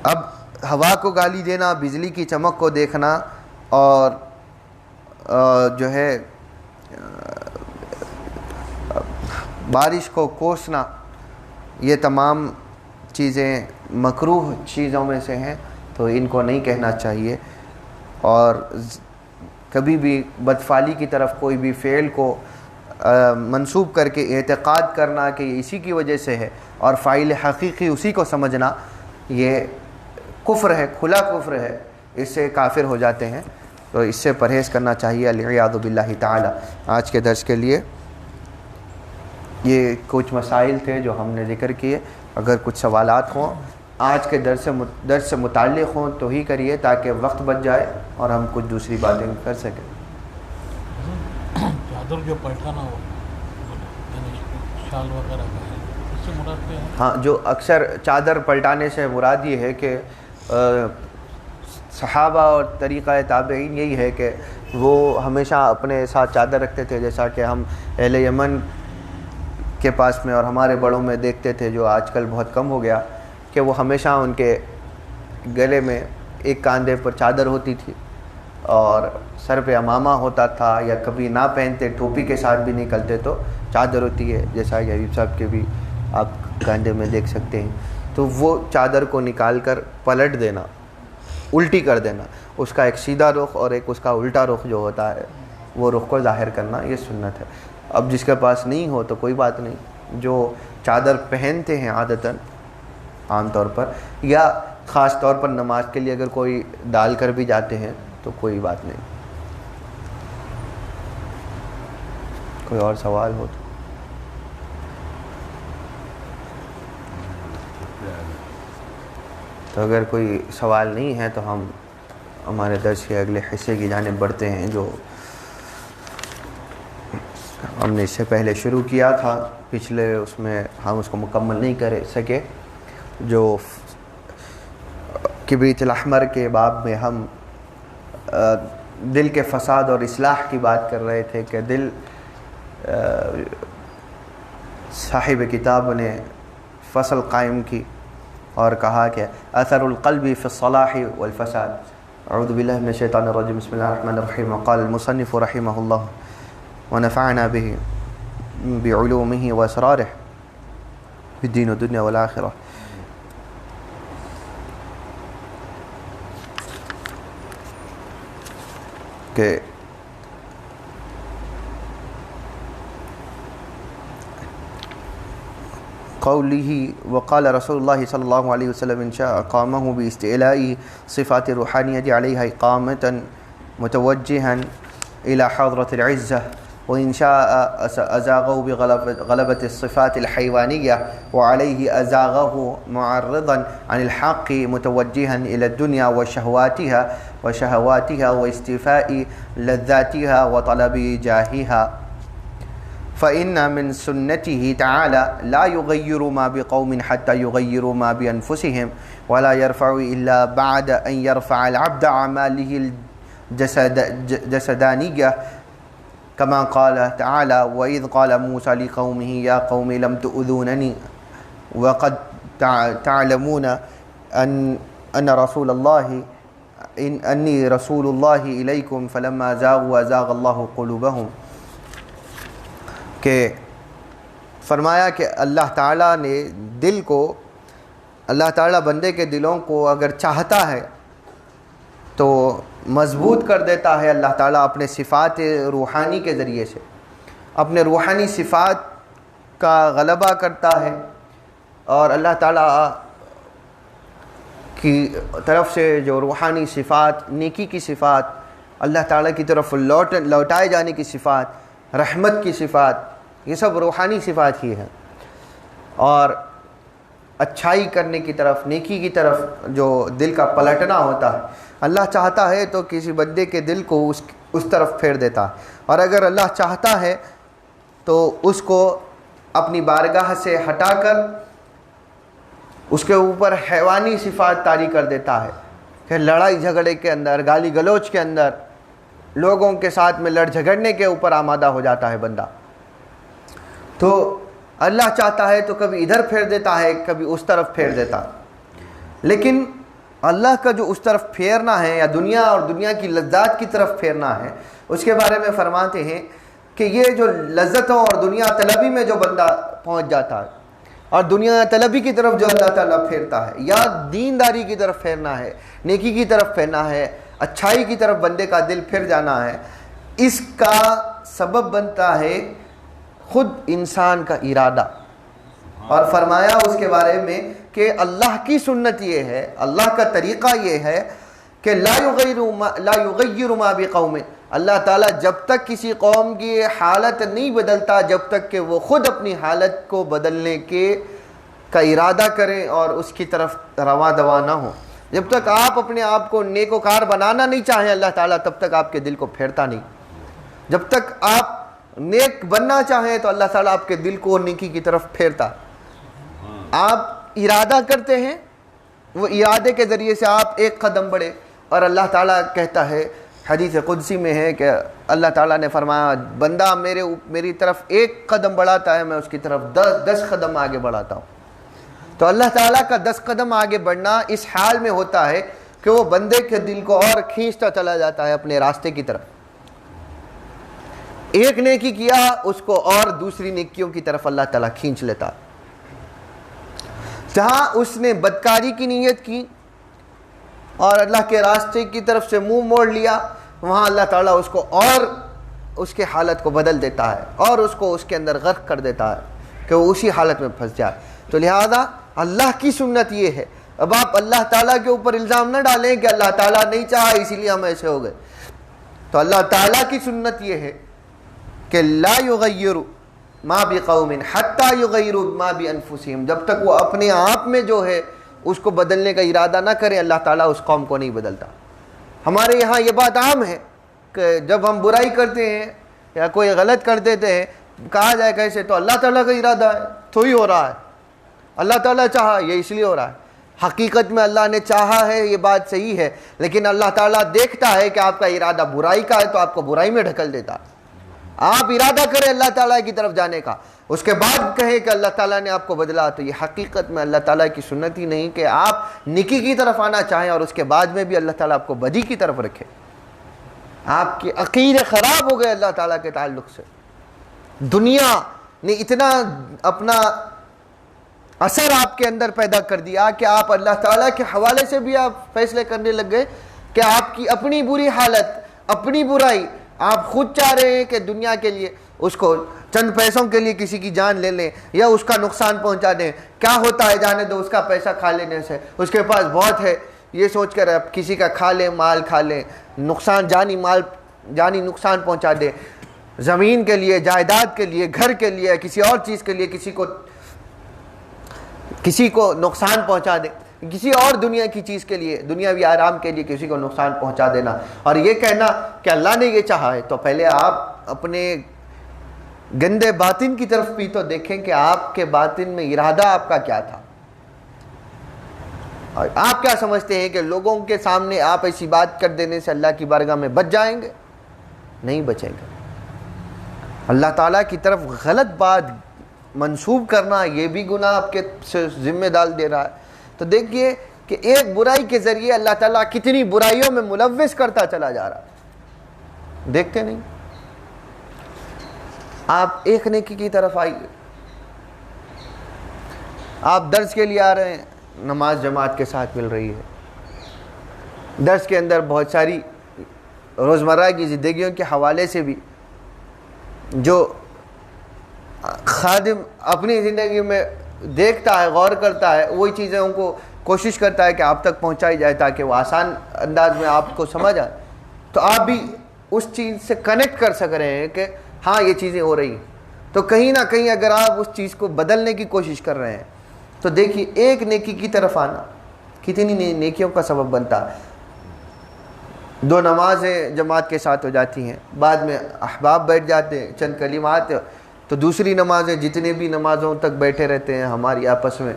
اب ہوا کو گالی دینا, بجلی کی چمک کو دیکھنا اور جو ہے بارش کو کوسنا, یہ تمام چیزیں مکروہ چیزوں میں سے ہیں, تو ان کو نہیں کہنا چاہیے. اور کبھی بھی بدفعلی کی طرف کوئی بھی فعل کو منسوب کر کے اعتقاد کرنا کہ یہ اسی کی وجہ سے ہے اور فاعل حقیقی اسی کو سمجھنا, یہ کفر ہے, کھلا کفر ہے, اس سے کافر ہو جاتے ہیں. تو اس سے پرہیز کرنا چاہیے. العیاذ باللہ تعالی. آج کے درس کے لیے یہ کچھ مسائل تھے جو ہم نے ذکر کیے. اگر کچھ سوالات ہوں آج کے درس سے متعلق ہوں تو ہی کریے تاکہ وقت بچ جائے اور ہم کچھ دوسری باتیں کر سکیں. چادر جو پلٹانا ہو, یعنی شال وغیرہ کا ہے, اس سے مراد کیا ہے؟ ہاں, جو اکثر چادر پلٹانے سے مراد یہ ہے کہ صحابہ اور طریقہ تابعین یہی ہے کہ وہ ہمیشہ اپنے ساتھ چادر رکھتے تھے، جیسا کہ ہم اہل یمن کے پاس میں اور ہمارے بڑوں میں دیکھتے تھے، جو آج کل بہت کم ہو گیا، کہ وہ ہمیشہ ان کے گلے میں ایک کاندھے پر چادر ہوتی تھی اور سر پہ عمامہ ہوتا تھا، یا کبھی نہ پہنتے ٹوپی کے ساتھ بھی نکلتے تو چادر ہوتی ہے، جیسا کہ حبیب صاحب کے بھی آپ کاندھے میں دیکھ سکتے ہیں. تو وہ چادر کو نکال کر پلٹ دینا، الٹی کر دینا، اس کا ایک سیدھا رخ اور ایک اس کا الٹا رخ جو ہوتا ہے وہ رخ کو ظاہر کرنا، یہ سنت ہے. اب جس کے پاس نہیں ہو تو کوئی بات نہیں، جو چادر پہنتے ہیں عادتاً عام طور پر، یا خاص طور پر نماز کے لیے اگر کوئی ڈال کر بھی جاتے ہیں تو کوئی بات نہیں. کوئی اور سوال ہو تو اگر کوئی سوال نہیں ہے تو ہم ہمارے درس کے اگلے حصے کی جانب بڑھتے ہیں، جو ہم نے اس سے پہلے شروع کیا تھا. پچھلے اس میں ہم اس کو مکمل نہیں کر سکے. جو کبریت الاحمر کے باب میں ہم دل کے فساد اور اصلاح کی بات کر رہے تھے کہ دل صاحب کتاب نے فصل قائم کی اور کہا کہ اثر القلب فی الصلاح والفساد. اعوذ باللہ من الشیطان الرجیم، بسم اللہ الرحمن الرحیم. وقال المصنف رحمہ اللہ ونفعنا به بعلومه واسرارہ فی الدین والدنیا والآخرہ. کہ قوله وقال رسول الله صلى الله عليه وسلم إن شاء قامه باستعلاء صفات الروحانية عليها إقامة متوجها إلى حضرة العزة، وإن شاء أزاغه بغلبة الصفات الحيوانية وعليه أزاغه معرضا عن الحق متوجها إلى الدنيا وشهواتها واستيفاء لذاتها وطلب جاهها. فإن من سنته تعالى لا يغير ما بقوم حتى يغيروا ما بأنفسهم، ولا يرفع إلا بعد أن يرفع العبد أعماله الجسدانية، كما قال تعالى وإذ قال موسى لقومه يا قوم لم تؤذونني وقد تعلمون أن رسول الله أني رسول الله إليكم فلما زاغوا أزاغ الله قلوبهم. کہ فرمایا کہ اللہ تعالیٰ نے دل کو، اللہ تعالیٰ بندے کے دلوں کو اگر چاہتا ہے تو مضبوط کر دیتا ہے. اللہ تعالیٰ اپنے صفات روحانی کے ذریعے سے اپنے روحانی صفات کا غلبہ کرتا ہے، اور اللہ تعالیٰ کی طرف سے جو روحانی صفات، نیکی کی صفات، اللہ تعالیٰ کی طرف لوٹائے جانے کی صفات، رحمت کی صفات، یہ سب روحانی صفات ہی ہیں. اور اچھائی کرنے کی طرف، نیکی کی طرف جو دل کا پلٹنا ہوتا ہے، اللہ چاہتا ہے تو کسی بندے کے دل کو اس طرف پھیر دیتا ہے، اور اگر اللہ چاہتا ہے تو اس کو اپنی بارگاہ سے ہٹا کر اس کے اوپر حیوانی صفات طاری کر دیتا ہے کہ لڑائی جھگڑے کے اندر، گالی گلوچ کے اندر، لوگوں کے ساتھ میں لڑ جھگڑنے کے اوپر آمادہ ہو جاتا ہے بندہ. تو اللہ چاہتا ہے تو کبھی ادھر پھیر دیتا ہے، کبھی اس طرف پھیر دیتا ہے. لیکن اللہ کا جو اس طرف پھیرنا ہے یا دنیا اور دنیا کی لذات کی طرف پھیرنا ہے، اس کے بارے میں فرماتے ہیں کہ یہ جو لذتوں اور دنیا طلبی میں جو بندہ پہنچ جاتا ہے اور دنیا طلبی کی طرف جو اللہ تعالیٰ پھیرتا ہے، یا دینداری کی طرف پھیرنا ہے، نیکی کی طرف پھیرنا ہے، اچھائی کی طرف بندے کا دل پھر جانا ہے، اس کا سبب بنتا ہے خود انسان کا ارادہ. اور فرمایا اس کے بارے میں کہ اللہ کی سنت یہ ہے، اللہ کا طریقہ یہ ہے کہ لا یغیر ما بقوم، اللہ تعالیٰ جب تک کسی قوم کی حالت نہیں بدلتا جب تک کہ وہ خود اپنی حالت کو بدلنے کا ارادہ کریں اور اس کی طرف رواں دوا نہ ہو. جب تک آپ اپنے آپ کو نیکوکار بنانا نہیں چاہیں اللہ تعالیٰ تب تک آپ کے دل کو پھیرتا نہیں. جب تک آپ نیک بننا چاہیں تو اللہ تعالیٰ آپ کے دل کو نیکی کی طرف پھیرتا. آپ ارادہ کرتے ہیں، وہ ارادے کے ذریعے سے آپ ایک قدم بڑھے، اور اللہ تعالیٰ کہتا ہے حدیث قدسی میں ہے کہ اللہ تعالیٰ نے فرمایا بندہ میری طرف ایک قدم بڑھاتا ہے میں اس کی طرف 10 قدم آگے بڑھاتا ہوں. تو اللہ تعالیٰ کا 10 قدم آگے بڑھنا اس حال میں ہوتا ہے کہ وہ بندے کے دل کو اور کھینچتا چلا جاتا ہے اپنے راستے کی طرف. ایک نیکی کیا اس کو اور دوسری نیکیوں کی طرف اللہ تعالیٰ کھینچ لیتا. جہاں اس نے بدکاری کی نیت کی اور اللہ کے راستے کی طرف سے منہ موڑ لیا, وہاں اللہ تعالیٰ اس کو اور اس کے حالت کو بدل دیتا ہے اور اس کو اس کے اندر غرق کر دیتا ہے کہ وہ اسی حالت میں پھنس جائے. تو لہذا اللہ کی سنت یہ ہے. اب آپ اللہ تعالیٰ کے اوپر الزام نہ ڈالیں کہ اللہ تعالیٰ نہیں چاہا اسی لیے ہم ایسے ہو گئے. تو اللہ تعالیٰ کی سنت یہ ہے کہ لا یغیر ما بقوم حتی یغیروا ما بانفسہم, جب تک وہ اپنے آپ میں جو ہے اس کو بدلنے کا ارادہ نہ کریں اللہ تعالیٰ اس قوم کو نہیں بدلتا. ہمارے یہاں یہ بات عام ہے کہ جب ہم برائی کرتے ہیں یا کوئی غلط کر دیتے ہیں کہا جائے کیسے, تو اللہ تعالیٰ کا ارادہ ہے تو ہی ہو رہا ہے, اللہ تعالیٰ چاہا یہ اس لیے ہو رہا ہے. حقیقت میں اللہ نے چاہا ہے, یہ بات صحیح ہے, لیکن اللہ تعالیٰ دیکھتا ہے کہ آپ کا ارادہ برائی کا ہے تو آپ کو برائی میں ڈھکل دیتا ہے. آپ ارادہ کریں اللہ تعالیٰ کی طرف جانے کا, اس کے بعد کہیں کہ اللہ تعالیٰ نے آپ کو بدلا, تو یہ حقیقت میں اللہ تعالیٰ کی سنت ہی نہیں کہ آپ نیکی کی طرف آنا چاہیں اور اس کے بعد میں بھی اللہ تعالیٰ آپ کو بدی کی طرف رکھے. آپ کے عقیدے خراب ہو گئے اللہ تعالیٰ کے تعلق سے. دنیا نے اتنا اپنا اثر آپ کے اندر پیدا کر دیا کہ آپ اللہ تعالیٰ کے حوالے سے بھی آپ فیصلے کرنے لگ گئے کہ آپ کی اپنی بری حالت, اپنی برائی آپ خود چاہ رہے ہیں کہ دنیا کے لیے اس کو چند پیسوں کے لیے کسی کی جان لے لیں یا اس کا نقصان پہنچا دیں. کیا ہوتا ہے جانے دو, اس کا پیسہ کھا لینے سے, اس کے پاس بہت ہے یہ سوچ کر اب کسی کا کھا لیں, مال کھا لیں, نقصان جانی نقصان پہنچا دیں, زمین کے لیے, جائیداد کے لیے, گھر کے لیے, کسی اور چیز کے لیے کسی کو نقصان پہنچا دیں, کسی اور دنیا کی چیز کے لیے, دنیاوی آرام کے لیے کسی کو نقصان پہنچا دینا اور یہ کہنا کہ اللہ نے یہ چاہا ہے. تو پہلے آپ اپنے گندے باطن کی طرف بھی تو دیکھیں کہ آپ کے باطن میں ارادہ آپ کا کیا تھا. اور آپ کیا سمجھتے ہیں کہ لوگوں کے سامنے آپ ایسی بات کر دینے سے اللہ کی بارگاہ میں بچ جائیں گے؟ نہیں بچیں گے. اللہ تعالیٰ کی طرف غلط بات منسوب کرنا یہ بھی گناہ آپ کے ذمہ ڈال دے رہا ہے. تو دیکھیے کہ ایک برائی کے ذریعے اللہ تعالیٰ کتنی برائیوں میں ملوث کرتا چلا جا رہا ہے. دیکھتے نہیں. آپ ایک نیکی کی طرف آئیے. آپ درس کے لیے آ رہے ہیں, نماز جماعت کے ساتھ مل رہی ہے. درس کے اندر بہت ساری روزمرہ کی زندگیوں کے حوالے سے بھی جو خادم اپنی زندگی میں دیکھتا ہے, غور کرتا ہے, وہی چیزیں ان کو کوشش کرتا ہے کہ آپ تک پہنچائی جائے تاکہ وہ آسان انداز میں آپ کو سمجھ آئے. تو آپ بھی اس چیز سے کنیکٹ کر سک رہے ہیں کہ ہاں یہ چیزیں ہو رہی ہیں. تو کہیں نہ کہیں اگر آپ اس چیز کو بدلنے کی کوشش کر رہے ہیں تو دیکھیے ایک نیکی کی طرف آنا کتنی نیکیوں کا سبب بنتا ہے. 2 نمازیں جماعت کے ساتھ ہو جاتی ہیں, بعد میں احباب بیٹھ جاتے ہیں, چند کلمات, تو دوسری نمازیں جتنے بھی نمازوں تک بیٹھے رہتے ہیں ہماری آپس میں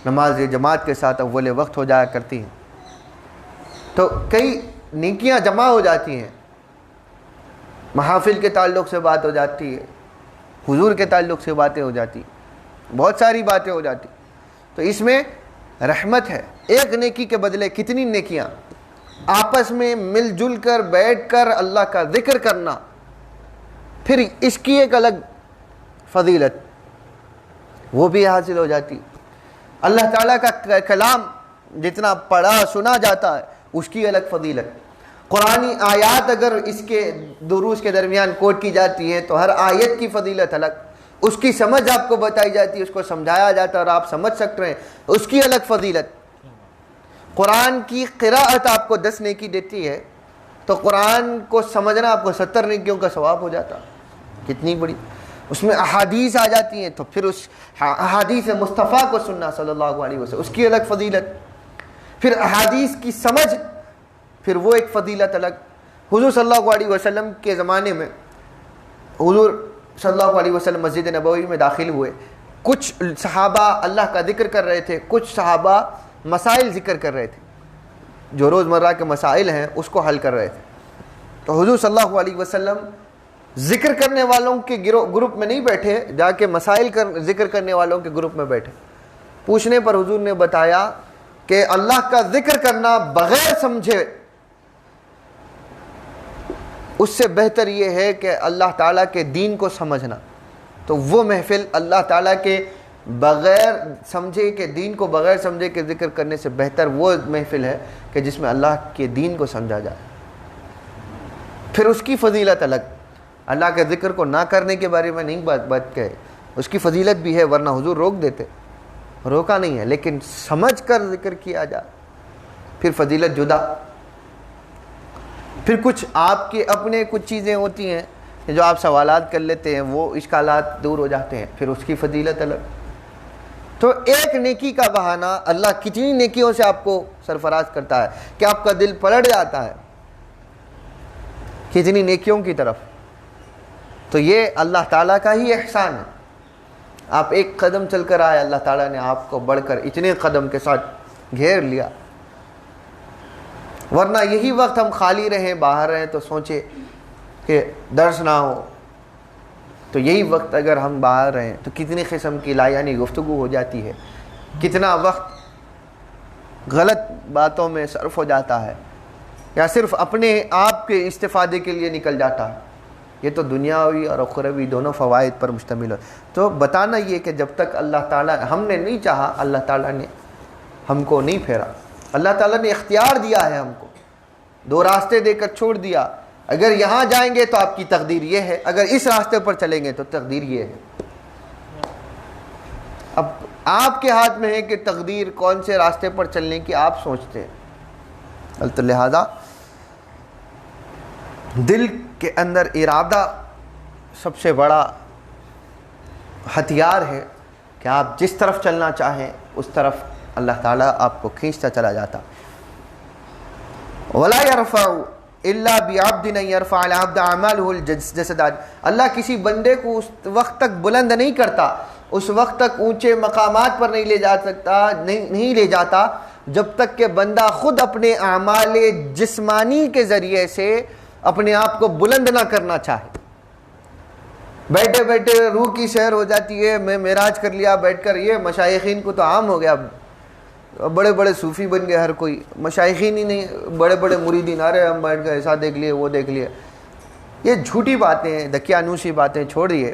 نماز جماعت کے ساتھ اول وقت ہو جایا کرتی ہیں. تو کئی نیکیاں جمع ہو جاتی ہیں. محافل کے تعلق سے بات ہو جاتی ہے, حضور کے تعلق سے باتیں ہو جاتی, بہت ساری باتیں ہو جاتی. تو اس میں رحمت ہے. ایک نیکی کے بدلے کتنی نیکیاں. آپس میں مل جل کر بیٹھ کر اللہ کا ذکر کرنا, پھر اس کی ایک الگ فضیلت وہ بھی حاصل ہو جاتی. اللہ تعالیٰ کا کلام جتنا پڑھا سنا جاتا ہے اس کی الگ فضیلت. قرآنی آیات اگر اس کے دروس کے درمیان کوٹ کی جاتی ہے تو ہر آیت کی فضیلت الگ, اس کی سمجھ آپ کو بتائی جاتی ہے, اس کو سمجھایا جاتا ہے اور آپ سمجھ سکتے ہیں, اس کی الگ فضیلت. قرآن کی قراءت آپ کو 10 نیکی دیتی ہے تو قرآن کو سمجھنا آپ کو 70 نیکیوں کا ثواب ہو جاتا. کتنی بڑی. اس میں احادیث آ جاتی ہیں تو پھر اس احادیث مصطفیٰ کو سننا صلی اللہ علیہ وسلم, اس کی الگ فضیلت. پھر احادیث کی سمجھ, پھر وہ ایک فضیلت الگ. حضور صلی اللہ علیہ وسلم کے زمانے میں حضور صلی اللہ علیہ وسلم مسجد نبوی میں داخل ہوئے. کچھ صحابہ اللہ کا ذکر کر رہے تھے, کچھ صحابہ مسائل ذکر کر رہے تھے, جو روزمرہ کے مسائل ہیں اس کو حل کر رہے تھے. تو حضور صلی اللہ علیہ وسلم ذکر کرنے والوں کے گروپ میں نہیں بیٹھے، جا کے مسائل ذکر کرنے والوں کے گروپ میں بیٹھے۔ پوچھنے پر حضور نے بتایا کہ اللہ کا ذکر کرنا بغیر سمجھے اس سے بہتر یہ ہے کہ اللہ تعالیٰ کے دین کو سمجھنا۔ تو وہ محفل اللہ تعالیٰ کے بغیر سمجھے کہ دین کو بغیر سمجھے کہ ذکر کرنے سے بہتر وہ محفل ہے کہ جس میں اللہ کے دین کو سمجھا جائے۔ پھر اس کی فضیلت الگ، اللہ کے ذکر کو نہ کرنے کے بارے میں نہیں بات کہے، اس کی فضیلت بھی ہے، ورنہ حضور روک دیتے، روکا نہیں ہے، لیکن سمجھ کر ذکر کیا جائے پھر فضیلت جدا۔ پھر کچھ آپ کے اپنے کچھ چیزیں ہوتی ہیں جو آپ سوالات کر لیتے ہیں، وہ اشکالات دور ہو جاتے ہیں، پھر اس کی فضیلت الگ۔ تو ایک نیکی کا بہانہ اللہ کتنی نیکیوں سے آپ کو سرفراز کرتا ہے کہ آپ کا دل پلٹ جاتا ہے کتنی نیکیوں کی طرف۔ تو یہ اللہ تعالیٰ کا ہی احسان ہے۔ آپ ایک قدم چل کر آئے، اللہ تعالیٰ نے آپ کو بڑھ کر اتنے قدم کے ساتھ گھیر لیا۔ ورنہ یہی وقت ہم خالی رہیں، باہر رہیں تو سوچے کہ درس نہ ہو، تو یہی وقت اگر ہم باہر رہیں تو کتنی قسم کی لایعنی گفتگو ہو جاتی ہے، کتنا وقت غلط باتوں میں صرف ہو جاتا ہے، یا صرف اپنے آپ کے استفادے کے لیے نکل جاتا ہے۔ یہ تو دنیاوی اور اخروی دونوں فوائد پر مشتمل ہے۔ تو بتانا یہ کہ جب تک اللہ تعالیٰ ہم نے نہیں چاہا، اللہ تعالیٰ نے ہم کو نہیں پھیرا، اللہ تعالیٰ نے اختیار دیا ہے ہم کو، دو راستے دے کر چھوڑ دیا، اگر یہاں جائیں گے تو آپ کی تقدیر یہ ہے، اگر اس راستے پر چلیں گے تو تقدیر یہ ہے۔ اب آپ کے ہاتھ میں ہے کہ تقدیر کون سے راستے پر چلنے کی آپ سوچتے ہیں۔ تو لہذا دل کے اندر ارادہ سب سے بڑا ہتھیار ہے کہ آپ جس طرف چلنا چاہیں اس طرف اللہ تعالیٰ آپ کو کھینچتا چلا جاتا۔ وَلَا يَرْفَعُ إِلَّا بِعَبْدٍ أَن يَرْفَعَ الْعَبْدَ أَعْمَالُهُ الْجَسَدَانِ۔ اللہ کسی بندے کو اس وقت تک بلند نہیں کرتا، اس وقت تک اونچے مقامات پر نہیں لے جا سکتا، نہیں لے جاتا جب تک کہ بندہ خود اپنے اعمال جسمانی کے ذریعے سے اپنے آپ کو بلند نہ کرنا چاہے۔ بیٹھے بیٹھے روح کی سیر ہو جاتی ہے، میں معراج کر لیا بیٹھ کر، یہ مشائخین کو تو عام ہو گیا، بڑے بڑے صوفی بن گئے ہر کوئی، مشائخین ہی نہیں، بڑے بڑے مریدین آ رہے ہم بیٹھ گئے ایسا دیکھ لیے وہ دیکھ لیے۔ یہ جھوٹی باتیں ہیں، دکیانوسی باتیں چھوڑیے۔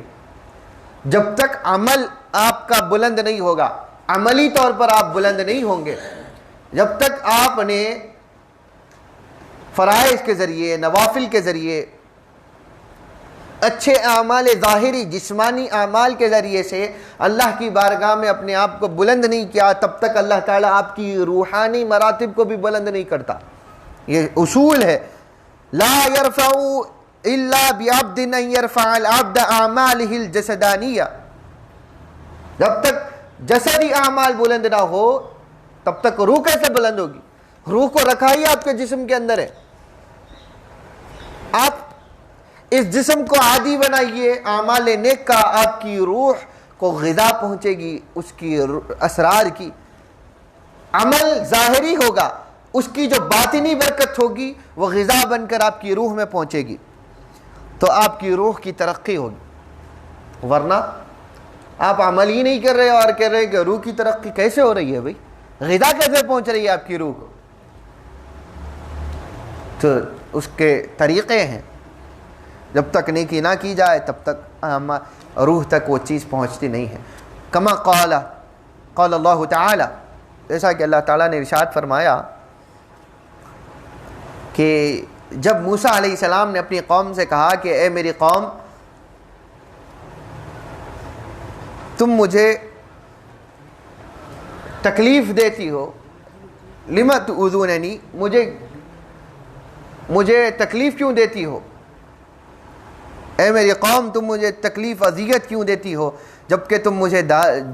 جب تک عمل آپ کا بلند نہیں ہوگا، عملی طور پر آپ بلند نہیں ہوں گے، جب تک آپ نے فرائض کے ذریعے، نوافل کے ذریعے، اچھے اعمال ظاہری جسمانی اعمال کے ذریعے سے اللہ کی بارگاہ میں اپنے آپ کو بلند نہیں کیا، تب تک اللہ تعالیٰ آپ کی روحانی مراتب کو بھی بلند نہیں کرتا۔ یہ اصول ہے، لا يرفع الا بعبد ان يرفع العبد اعماله الجسدانیہ۔ جب تک جسدی اعمال بلند نہ ہو تب تک روح کیسے بلند ہوگی؟ روح کو رکھا ہی آپ کے جسم کے اندر ہے، آپ اس جسم کو عادی بنائیے اعمال نیک کا، آپ کی روح کو غذا پہنچے گی اس کی اسرار کی۔ عمل ظاہری ہوگا، اس کی جو باطنی برکت ہوگی وہ غذا بن کر آپ کی روح میں پہنچے گی، تو آپ کی روح کی ترقی ہوگی۔ ورنہ آپ عمل ہی نہیں کر رہے اور کہہ رہے کہ روح کی ترقی کیسے ہو رہی ہے بھائی، غذا کیسے پہنچ رہی ہے آپ کی روح کو؟ تو اس کے طریقے ہیں، جب تک نیکی نہ کی جائے تب تک روح تک وہ چیز پہنچتی نہیں ہے۔ کما قال اللہ تعالی، جیسا کہ اللہ تعالیٰ نے ارشاد فرمایا کہ جب موسیٰ علیہ السلام نے اپنی قوم سے کہا کہ اے میری قوم، تم مجھے تکلیف دیتی ہو، لما تؤذوننی، مجھے تکلیف کیوں دیتی ہو؟ اے میری قوم تم مجھے تکلیف اذیت کیوں دیتی ہو جبکہ تم مجھے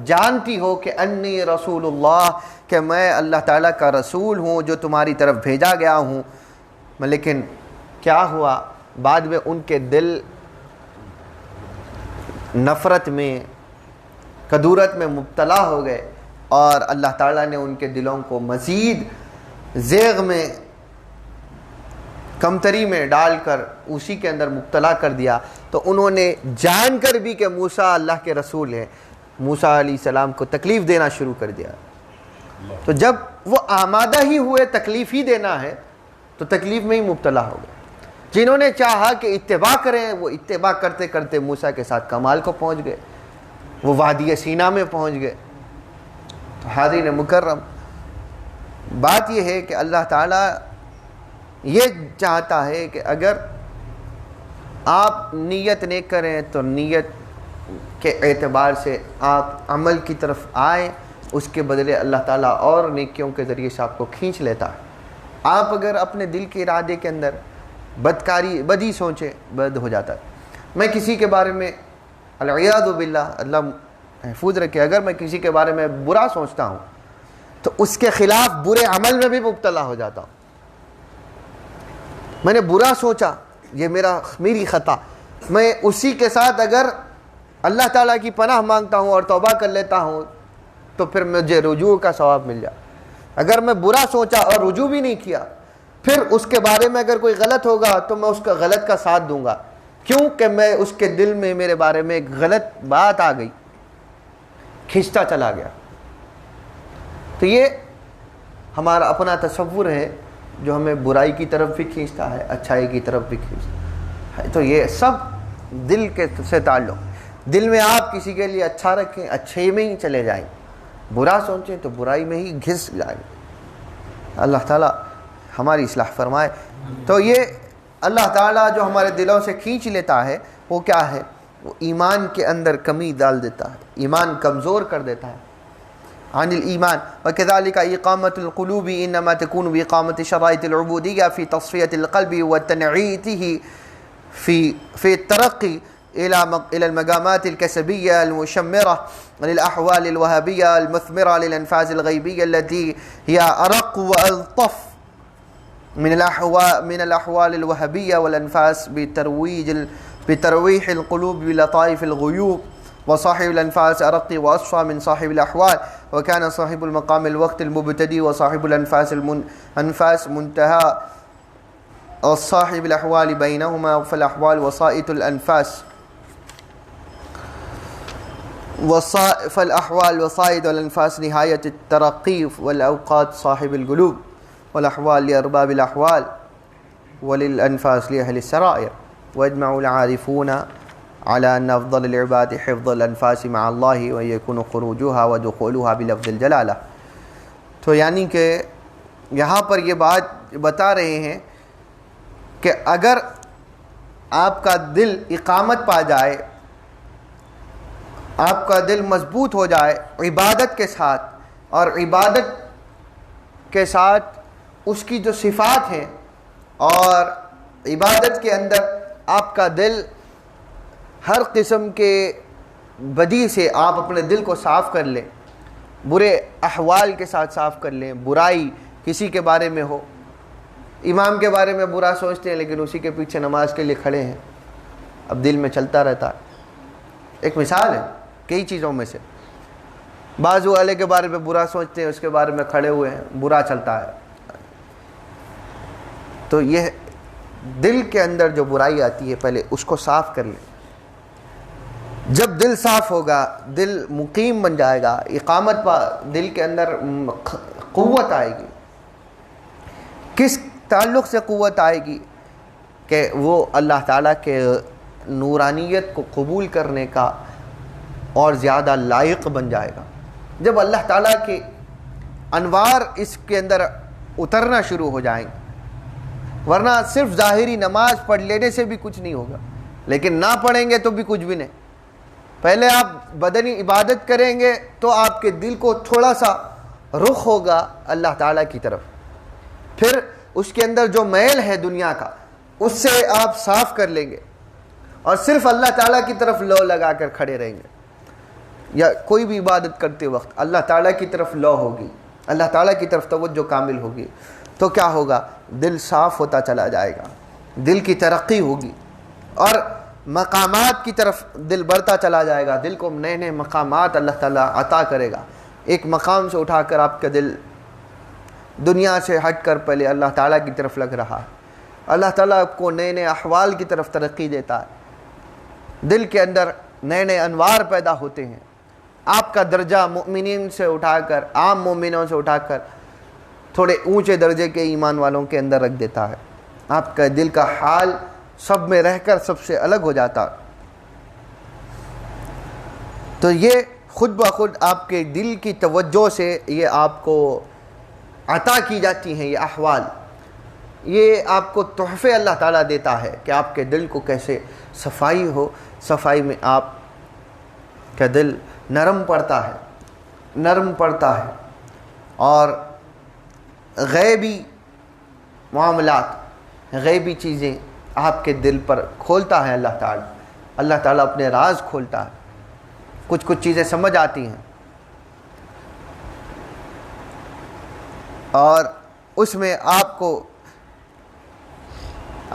جانتی ہو کہ انی رسول اللہ، کہ میں اللہ تعالیٰ کا رسول ہوں جو تمہاری طرف بھیجا گیا ہوں۔ لیکن کیا ہوا؟ بعد میں ان کے دل نفرت میں، کدورت میں مبتلا ہو گئے، اور اللہ تعالیٰ نے ان کے دلوں کو مزید زیغ میں کمتری میں ڈال کر اسی کے اندر مبتلا کر دیا، تو انہوں نے جان کر بھی کہ موسیٰ اللہ کے رسول ہیں، موسیٰ علیہ السلام کو تکلیف دینا شروع کر دیا۔ تو جب وہ آمادہ ہی ہوئے تکلیف ہی دینا ہے تو تکلیف میں ہی مبتلا ہو گئے۔ جنہوں نے چاہا کہ اتباع کریں، وہ اتباع کرتے کرتے موسیٰ کے ساتھ کمال کو پہنچ گئے، وہ وادی سینا میں پہنچ گئے۔ تو حاضرین مکرم، بات یہ ہے کہ اللہ تعالیٰ یہ چاہتا ہے کہ اگر آپ نیت نیک کریں تو نیت کے اعتبار سے آپ عمل کی طرف آئیں، اس کے بدلے اللہ تعالیٰ اور نیکیوں کے ذریعے سے آپ کو کھینچ لیتا ہے۔ آپ اگر اپنے دل کے ارادے کے اندر بدی سوچیں، بد ہو جاتا ہے۔ میں کسی کے بارے میں العیاذ باللہ، اللہ محفوظ رکھے، اگر میں کسی کے بارے میں برا سوچتا ہوں تو اس کے خلاف برے عمل میں بھی مبتلا ہو جاتا ہوں۔ میں نے برا سوچا، یہ میری خطا، میں اسی کے ساتھ اگر اللہ تعالیٰ کی پناہ مانگتا ہوں اور توبہ کر لیتا ہوں تو پھر مجھے رجوع کا ثواب مل جائے۔ اگر میں برا سوچا اور رجوع بھی نہیں کیا، پھر اس کے بارے میں اگر کوئی غلط ہوگا تو میں اس کا غلط کا ساتھ دوں گا، کیوں کہ میں اس کے دل میں میرے بارے میں ایک غلط بات آ گئی، کھینچتا چلا گیا۔ تو یہ ہمارا اپنا تصور ہے جو ہمیں برائی کی طرف بھی کھینچتا ہے، اچھائی کی طرف بھی کھینچتا ہے۔ تو یہ سب دل کے سے تعلق، دل میں آپ کسی کے لیے اچھا رکھیں، اچھے میں ہی چلے جائیں، برا سوچیں تو برائی میں ہی گھس جائیں۔ اللہ تعالیٰ ہماری اصلاح فرمائے۔ تو یہ اللہ تعالیٰ جو ہمارے دلوں سے کھینچ لیتا ہے وہ کیا ہے؟ وہ ایمان کے اندر کمی ڈال دیتا ہے، ایمان کمزور کر دیتا ہے عن الایمان۔ وکذالک اقامۃ القلوب انما تکون باقامۃ شرائط العبودیہ فی تصفیۃ القلب وتنعیتہ فی الترقی إلى المقامات الكسبية المشمرة للأحوال الوهابية المثمرة للأنفاس الغيبية التي هي أرق وألطف من الأحوال الوهابية والأنفاس بترويح القلوب بلطائف الغيوب. وصاحب الأنفاس أرق وأصفى من صاحب الأحوال، وكان صاحب المقام الوقت المبتدي وصاحب الأنفاس منتهى وصاحب الأحوال بينهما، فالأحوال وسائط الأنفاس فالأحوال وسائط الأنفاس نهاية الترقي، والأوقات صاحب القلوب، والأحوال لأرباب الأحوال وللأنفاس لأهل السرائر. ويجمع العارفون على أن أفضل العباد حفظ الأنفاس مع الله ويكون خروجها ودخولها بلفظ الجلالة. تو یعنی کہ یہاں پر یہ بات بتا رہے ہیں کہ اگر آپ کا دل اقامت پا جائے، آپ کا دل مضبوط ہو جائے عبادت کے ساتھ، اور عبادت کے ساتھ اس کی جو صفات ہیں، اور عبادت کے اندر آپ کا دل ہر قسم کے بدی سے آپ اپنے دل کو صاف کر لیں، برے احوال کے ساتھ صاف کر لیں، برائی کسی کے بارے میں ہو، امام کے بارے میں برا سوچتے ہیں لیکن اسی کے پیچھے نماز کے لیے کھڑے ہیں، اب دل میں چلتا رہتا ہے۔ ایک مثال ہے کئی چیزوں میں سے، بازو والے کے بارے میں برا سوچتے ہیں، اس کے بارے میں کھڑے ہوئے ہیں، برا چلتا ہے۔ تو یہ دل کے اندر جو برائی آتی ہے پہلے اس کو صاف کر لیں۔ جب دل صاف ہوگا، دل مقیم بن جائے گا، اقامت پا، دل کے اندر قوت آئے گی۔ کس تعلق سے قوت آئے گی؟ کہ وہ اللہ تعالیٰ کے نورانیت کو قبول کرنے کا اور زیادہ لائق بن جائے گا۔ جب اللہ تعالیٰ کے انوار اس کے اندر اترنا شروع ہو جائیں گے، ورنہ صرف ظاہری نماز پڑھ لینے سے بھی کچھ نہیں ہوگا، لیکن نہ پڑھیں گے تو بھی کچھ بھی نہیں۔ پہلے آپ بدنی عبادت کریں گے تو آپ کے دل کو تھوڑا سا رخ ہوگا اللہ تعالیٰ کی طرف، پھر اس کے اندر جو میل ہے دنیا کا اس سے آپ صاف کر لیں گے اور صرف اللہ تعالیٰ کی طرف لو لگا کر کھڑے رہیں گے۔ یا کوئی بھی عبادت کرتے وقت اللہ تعالیٰ کی طرف لو ہوگی، اللہ تعالیٰ کی طرف توجہ کامل ہوگی، تو کیا ہوگا؟ دل صاف ہوتا چلا جائے گا، دل کی ترقی ہوگی اور مقامات کی طرف دل بڑھتا چلا جائے گا، دل کو نئے نئے مقامات اللہ تعالیٰ عطا کرے گا۔ ایک مقام سے اٹھا کر آپ کا دل دنیا سے ہٹ کر پہلے اللہ تعالیٰ کی طرف لگ رہا ہے، اللہ تعالیٰ آپ کو نئے نئے احوال کی طرف ترقی دیتا ہے، دل کے اندر نئے نئے انوار پیدا ہوتے ہیں، آپ کا درجہ مومنین سے اٹھا کر، عام مومنوں سے اٹھا کر تھوڑے اونچے درجے کے ایمان والوں کے اندر رکھ دیتا ہے، آپ کا دل کا حال سب میں رہ کر سب سے الگ ہو جاتا ہے۔ تو یہ خود بخود آپ کے دل کی توجہ سے یہ آپ کو عطا کی جاتی ہیں، یہ احوال، یہ آپ کو تحفے اللہ تعالیٰ دیتا ہے کہ آپ کے دل کو کیسے صفائی ہو، صفائی میں آپ کا دل نرم پڑتا ہے اور غیبی معاملات، غیبی چیزیں آپ کے دل پر کھولتا ہے اللہ تعالیٰ اپنے راز کھولتا ہے، کچھ چیزیں سمجھ آتی ہیں اور اس میں آپ کو،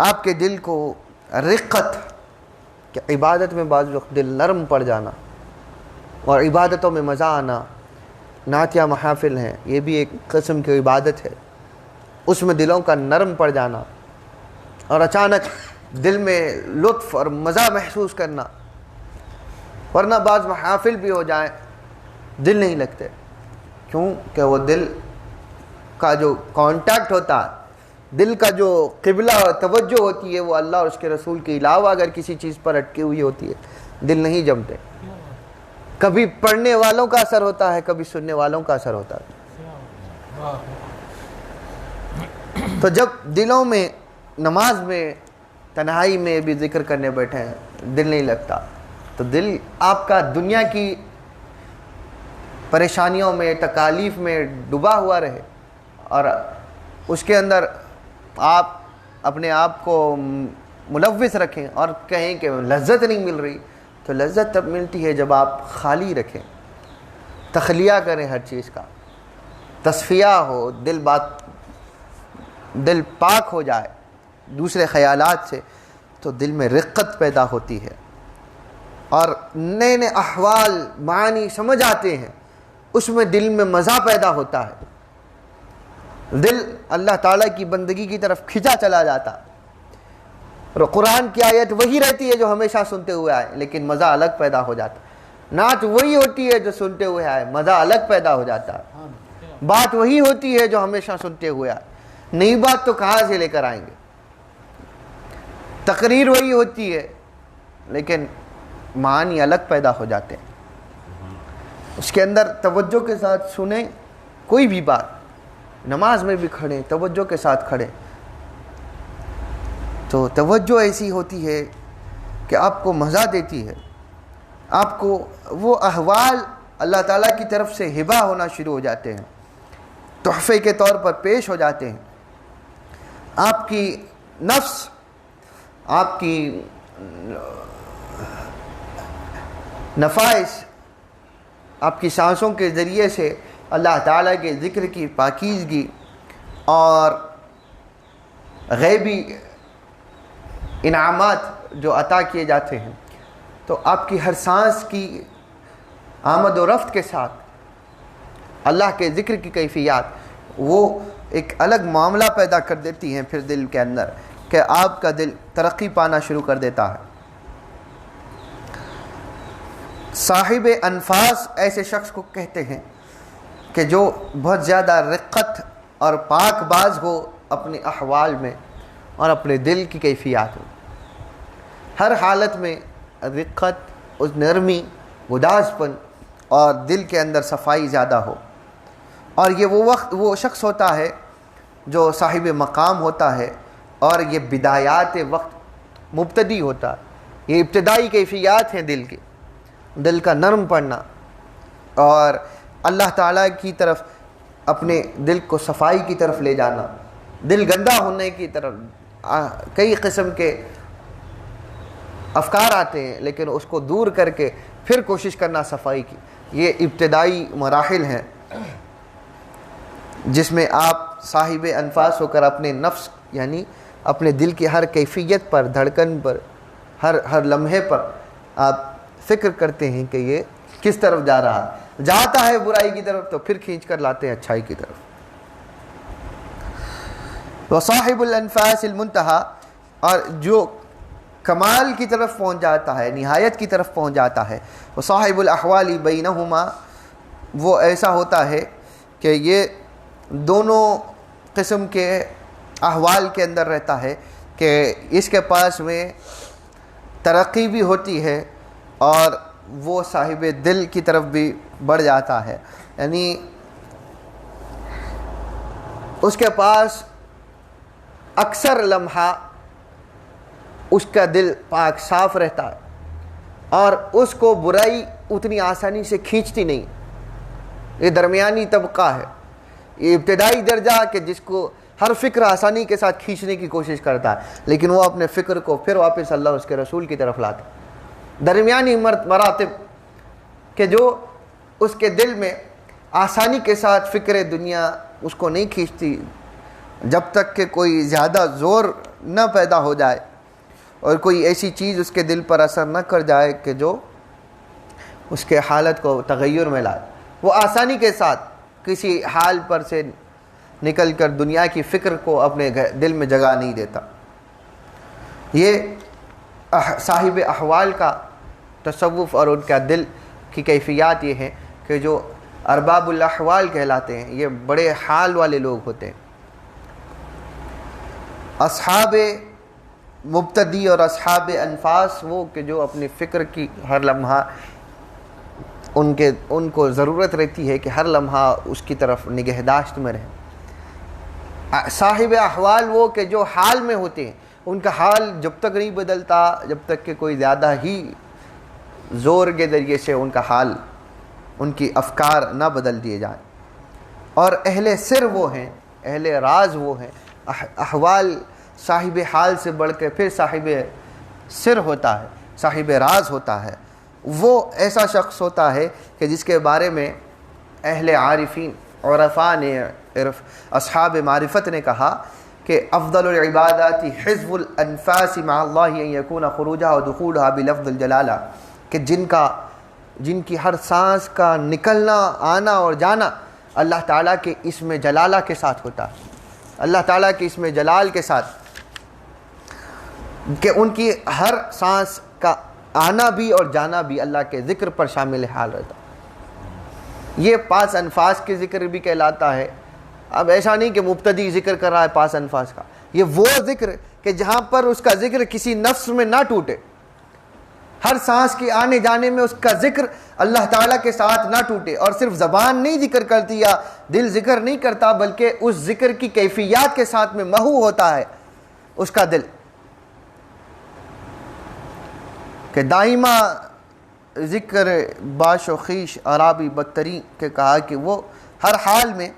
آپ کے دل کو رقت، کہ عبادت میں بعض وقت دل نرم پڑ جانا اور عبادتوں میں مزہ آنا، نعت یا محافل ہیں یہ بھی ایک قسم کی عبادت ہے، اس میں دلوں کا نرم پڑ جانا اور اچانک دل میں لطف اور مزہ محسوس کرنا، ورنہ بعض محافل بھی ہو جائیں دل نہیں لگتے، کیوں کہ وہ دل کا جو کانٹیکٹ ہوتا ہے، دل کا جو قبلہ اور توجہ ہوتی ہے وہ اللہ اور اس کے رسول کے علاوہ اگر کسی چیز پر اٹکی ہوئی ہوتی ہے دل نہیں جمتے، کبھی پڑھنے والوں کا اثر ہوتا ہے، کبھی سننے والوں کا اثر ہوتا ہے۔ تو جب دلوں میں نماز میں تنہائی میں بھی ذکر کرنے بیٹھے ہیں دل نہیں لگتا، تو دل آپ کا دنیا کی پریشانیوں میں، تکالیف میں ڈوبا ہوا رہے اور اس کے اندر آپ اپنے آپ کو ملوث رکھیں اور کہیں کہ لذت نہیں مل رہی، تو لذت تب ملتی ہے جب آپ خالی رکھیں، تخلیہ کریں ہر چیز کا، تصفیہ ہو، دل پاک ہو جائے دوسرے خیالات سے، تو دل میں رقت پیدا ہوتی ہے اور نئے نئے احوال معانی سمجھ آتے ہیں، اس میں دل میں مزہ پیدا ہوتا ہے، دل اللہ تعالیٰ کی بندگی کی طرف کھنچا چلا جاتا، اور قرآن کی آیت وہی رہتی ہے جو ہمیشہ سنتے ہوئے آئے لیکن مزہ الگ پیدا ہو جاتا، نعت وہی ہوتی ہے جو سنتے ہوئے آئے مزہ الگ پیدا ہو جاتا، بات وہی ہوتی ہے جو ہمیشہ سنتے ہوئے آئے، نئی بات تو کہاں سے لے کر آئیں گے، تقریر وہی ہوتی ہے لیکن معانی الگ پیدا ہو جاتے ہیں، اس کے اندر توجہ کے ساتھ سنیں کوئی بھی بات، نماز میں بھی کھڑے توجہ کے ساتھ کھڑے، تو توجہ ایسی ہوتی ہے کہ آپ کو مزہ دیتی ہے، آپ کو وہ احوال اللہ تعالیٰ کی طرف سے ہبہ ہونا شروع ہو جاتے ہیں، تحفے کے طور پر پیش ہو جاتے ہیں، آپ کی نفس، آپ کی نفائس، آپ کی سانسوں کے ذریعے سے اللہ تعالیٰ کے ذکر کی پاکیزگی اور غیبی انعامات جو عطا کیے جاتے ہیں، تو آپ کی ہر سانس کی آمد و رفت کے ساتھ اللہ کے ذکر کی کیفیات وہ ایک الگ معاملہ پیدا کر دیتی ہیں پھر دل کے اندر، کہ آپ کا دل ترقی پانا شروع کر دیتا ہے۔ صاحب انفاس ایسے شخص کو کہتے ہیں کہ جو بہت زیادہ رقت اور پاک باز ہو اپنے احوال میں اور اپنے دل کی کیفیات میں، ہر حالت میں رقت، اس نرمی، گداز پن اور دل کے اندر صفائی زیادہ ہو، اور یہ وہ شخص ہوتا ہے جو صاحب مقام ہوتا ہے، اور یہ بدایات وقت مبتدی ہوتا ہے، یہ ابتدائی کیفیات ہیں دل کی، دل کا نرم پڑنا اور اللہ تعالیٰ کی طرف اپنے دل کو صفائی کی طرف لے جانا، دل گندہ ہونے کی طرف کئی قسم کے افکار آتے ہیں لیکن اس کو دور کر کے پھر کوشش کرنا صفائی کی، یہ ابتدائی مراحل ہیں جس میں آپ صاحب انفاس ہو کر اپنے نفس یعنی اپنے دل کی ہر کیفیت پر، دھڑکن پر، ہر لمحے پر آپ فکر کرتے ہیں کہ یہ کس طرف جا رہا ہے، جاتا ہے برائی کی طرف تو پھر کھینچ کر لاتے ہیں اچھائی کی طرف۔ وصاحب الانفاس المنتہا، اور جو کمال کی طرف پہنچ جاتا ہے، نہایت کی طرف پہنچ جاتا ہے. وصاحب الاحوال بینہما، وہ ایسا ہوتا ہے کہ یہ دونوں قسم کے احوال کے اندر رہتا ہے کہ اس کے پاس میں ترقی بھی ہوتی ہے اور وہ صاحب دل کی طرف بھی بڑھ جاتا ہے. یعنی اس کے پاس اکثر لمحہ اس کا دل پاک صاف رہتا ہے اور اس کو برائی اتنی آسانی سے کھینچتی نہیں. یہ درمیانی طبقہ ہے، یہ ابتدائی درجہ کہ جس کو ہر فکر آسانی کے ساتھ کھینچنے کی کوشش کرتا ہے، لیکن وہ اپنے فکر کو پھر واپس اللہ اس کے رسول کی طرف لاتا. درمیانی مراتب کہ جو اس کے دل میں آسانی کے ساتھ فکر دنیا اس کو نہیں کھینچتی جب تک کہ کوئی زیادہ زور نہ پیدا ہو جائے اور کوئی ایسی چیز اس کے دل پر اثر نہ کر جائے کہ جو اس کے حالت کو تغیر میں لائے. وہ آسانی کے ساتھ کسی حال پر سے نکل کر دنیا کی فکر کو اپنے دل میں جگہ نہیں دیتا. یہ صاحب احوال کا تصوف اور ان کا دل کی کیفیات یہ ہے کہ جو ارباب الاحوال کہلاتے ہیں، یہ بڑے حال والے لوگ ہوتے ہیں. اصحاب مبتدی اور اصحاب انفاس وہ کہ جو اپنی فکر کی ہر لمحہ ان کو ضرورت رہتی ہے کہ ہر لمحہ اس کی طرف نگہداشت میں رہیں. صاحب احوال وہ کہ جو حال میں ہوتے ہیں، ان کا حال جب تک نہیں بدلتا جب تک کہ کوئی زیادہ ہی زور کے ذریعے سے ان کا حال، ان کی افکار نہ بدل دیے جائیں. اور اہل سر وہ ہیں، اہل راز وہ ہیں. احوال صاحب حال سے بڑھ کے پھر صاحب سر ہوتا ہے، صاحب راز ہوتا ہے. وہ ایسا شخص ہوتا ہے کہ جس کے بارے میں اہل عارفین عرفاء نے، اصحاب معرفت نے کہا کہ افضل العبادات حزب الانفاس مع اللہ ان یکون خروجها ودخولها بلفظ الجلالہ، کہ جن کی ہر سانس کا نکلنا آنا اور جانا اللہ تعالیٰ کے اسم جلالہ کے ساتھ ہوتا ہے، اللہ تعالیٰ کے اسم جلال کے ساتھ، کہ ان کی ہر سانس کا آنا بھی اور جانا بھی اللہ کے ذکر پر شامل حال رہتا. یہ 5 انفاس کے ذکر بھی کہلاتا ہے. اب ایسا نہیں کہ مبتدی ذکر کر رہا ہے 5 انفاس کا، یہ وہ ذکر کہ جہاں پر اس کا ذکر کسی نفس میں نہ ٹوٹے، ہر سانس کے آنے جانے میں اس کا ذکر اللہ تعالیٰ کے ساتھ نہ ٹوٹے، اور صرف زبان نہیں ذکر کرتی یا دل ذکر نہیں کرتا بلکہ اس ذکر کی کیفیات کے ساتھ میں محو ہوتا ہے اس کا دل، کہ دائمہ ذکر باش و خیش عرابی بدترین کے کہا کہ وہ ہر حال میں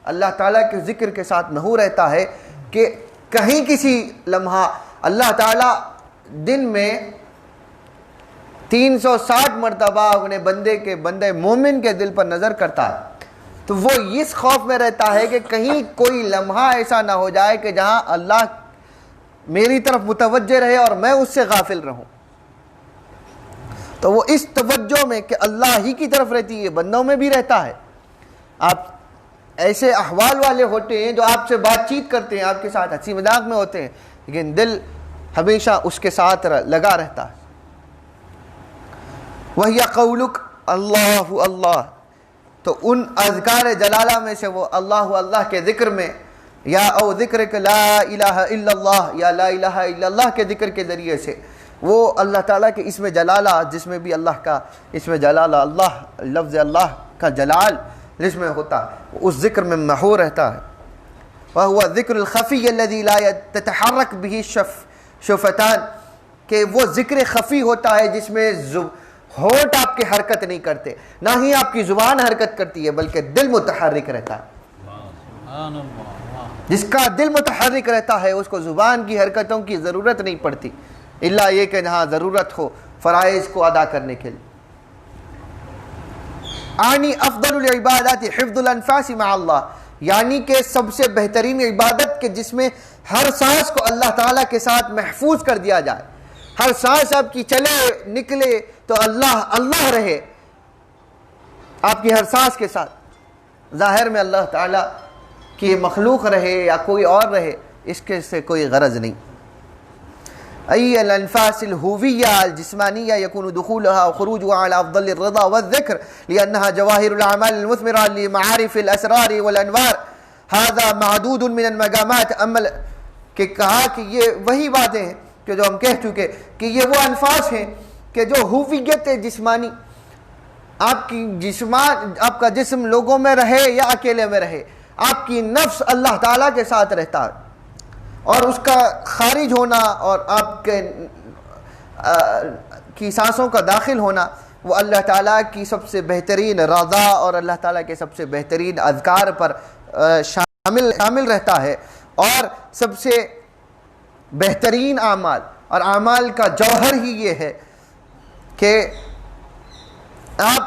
اللہ تعالیٰ کے ذکر کے ساتھ محو رہتا ہے کہ کہیں کسی لمحہ اللہ تعالیٰ دن میں 360 مرتبہ اپنے بندے مومن کے دل پر نظر کرتا ہے، تو وہ اس خوف میں رہتا ہے کہ کہیں کوئی لمحہ ایسا نہ ہو جائے کہ جہاں اللہ میری طرف متوجہ رہے اور میں اس سے غافل رہوں. تو وہ اس توجہ میں کہ اللہ ہی کی طرف رہتی ہے، بندوں میں بھی رہتا ہے. آپ ایسے احوال والے ہوتے ہیں جو آپ سے بات چیت کرتے ہیں، آپ کے ساتھ ہنسی مذاق میں ہوتے ہیں، لیکن دل ہمیشہ اس کے ساتھ لگا رہتا ہے. وَهِيَ قَوْلُكَ اللہ اللہ، تو ان اذکار جلالہ میں سے وہ اللہ اللہ کے ذکر میں، یا او ذکر کہ لا الہ الا اللہ، یا لا الہ الا اللہ کے ذکر کے ذریعے سے وہ اللہ تعالیٰ کے اسم جلالہ، جس میں بھی اللہ کا اسم جلالہ، اللہ لفظ اللہ کا جلال جس میں ہوتا ہے، اس ذکر میں محو رہتا ہے. وَهُوَ الذِّكْرُ الْخَفِيُّ الَّذِي لَا تَتَحَرَّكْ بِهِ شَفَتَانِ، کہ وہ ذکر خفی ہوتا ہے جس میں ہونٹ آپ کے حرکت نہیں کرتے، نہ ہی آپ کی زبان حرکت کرتی ہے، بلکہ دل متحرک رہتا ہے. جس کا دل متحرک رہتا ہے اس کو زبان کی حرکتوں کی ضرورت نہیں پڑتی، الا یہ کہ جہاں ضرورت ہو فرائض کو ادا کرنے کے لیے. آنی افضل العبادات حفظ الانفاس مع اللہ، یعنی کہ سب سے بہترین عبادت کہ جس میں ہر سانس کو اللہ تعالیٰ کے ساتھ محفوظ کر دیا جائے، ہر سانس آپ کی چلے نکلے تو اللہ اللہ رہے آپ کی ہر سانس کے ساتھ. ظاہر میں اللہ تعالیٰ کی مخلوق رہے یا کوئی اور رہے، اس کے سے کوئی غرض نہیں. أي الأنفاس الهوية الجسمانية يكون دخولها وخروجها على أفضل الرضا والذكر لأنها جواهر الأعمال المثمرة لمعارف الأسرار والأنوار. هذا معدود من المقامات. أما کہ کہا کہ یہ وہی باتیں ہیں کہ جو ہم کہہ چکے کہ یہ وہ انفاس ہیں کہ جو ہویت جسمانی، آپ کا جسم لوگوں میں رہے یا اکیلے میں رہے، آپ کی نفس اللہ تعالیٰ کے ساتھ رہتا ہے، اور اس کا خارج ہونا اور آپ کے کی سانسوں کا داخل ہونا وہ اللہ تعالیٰ کی سب سے بہترین رضا اور اللہ تعالیٰ کے سب سے بہترین اذکار پر شامل رہتا ہے. اور سب سے بہترین اعمال، اور اعمال کا جوہر ہی یہ ہے کہ آپ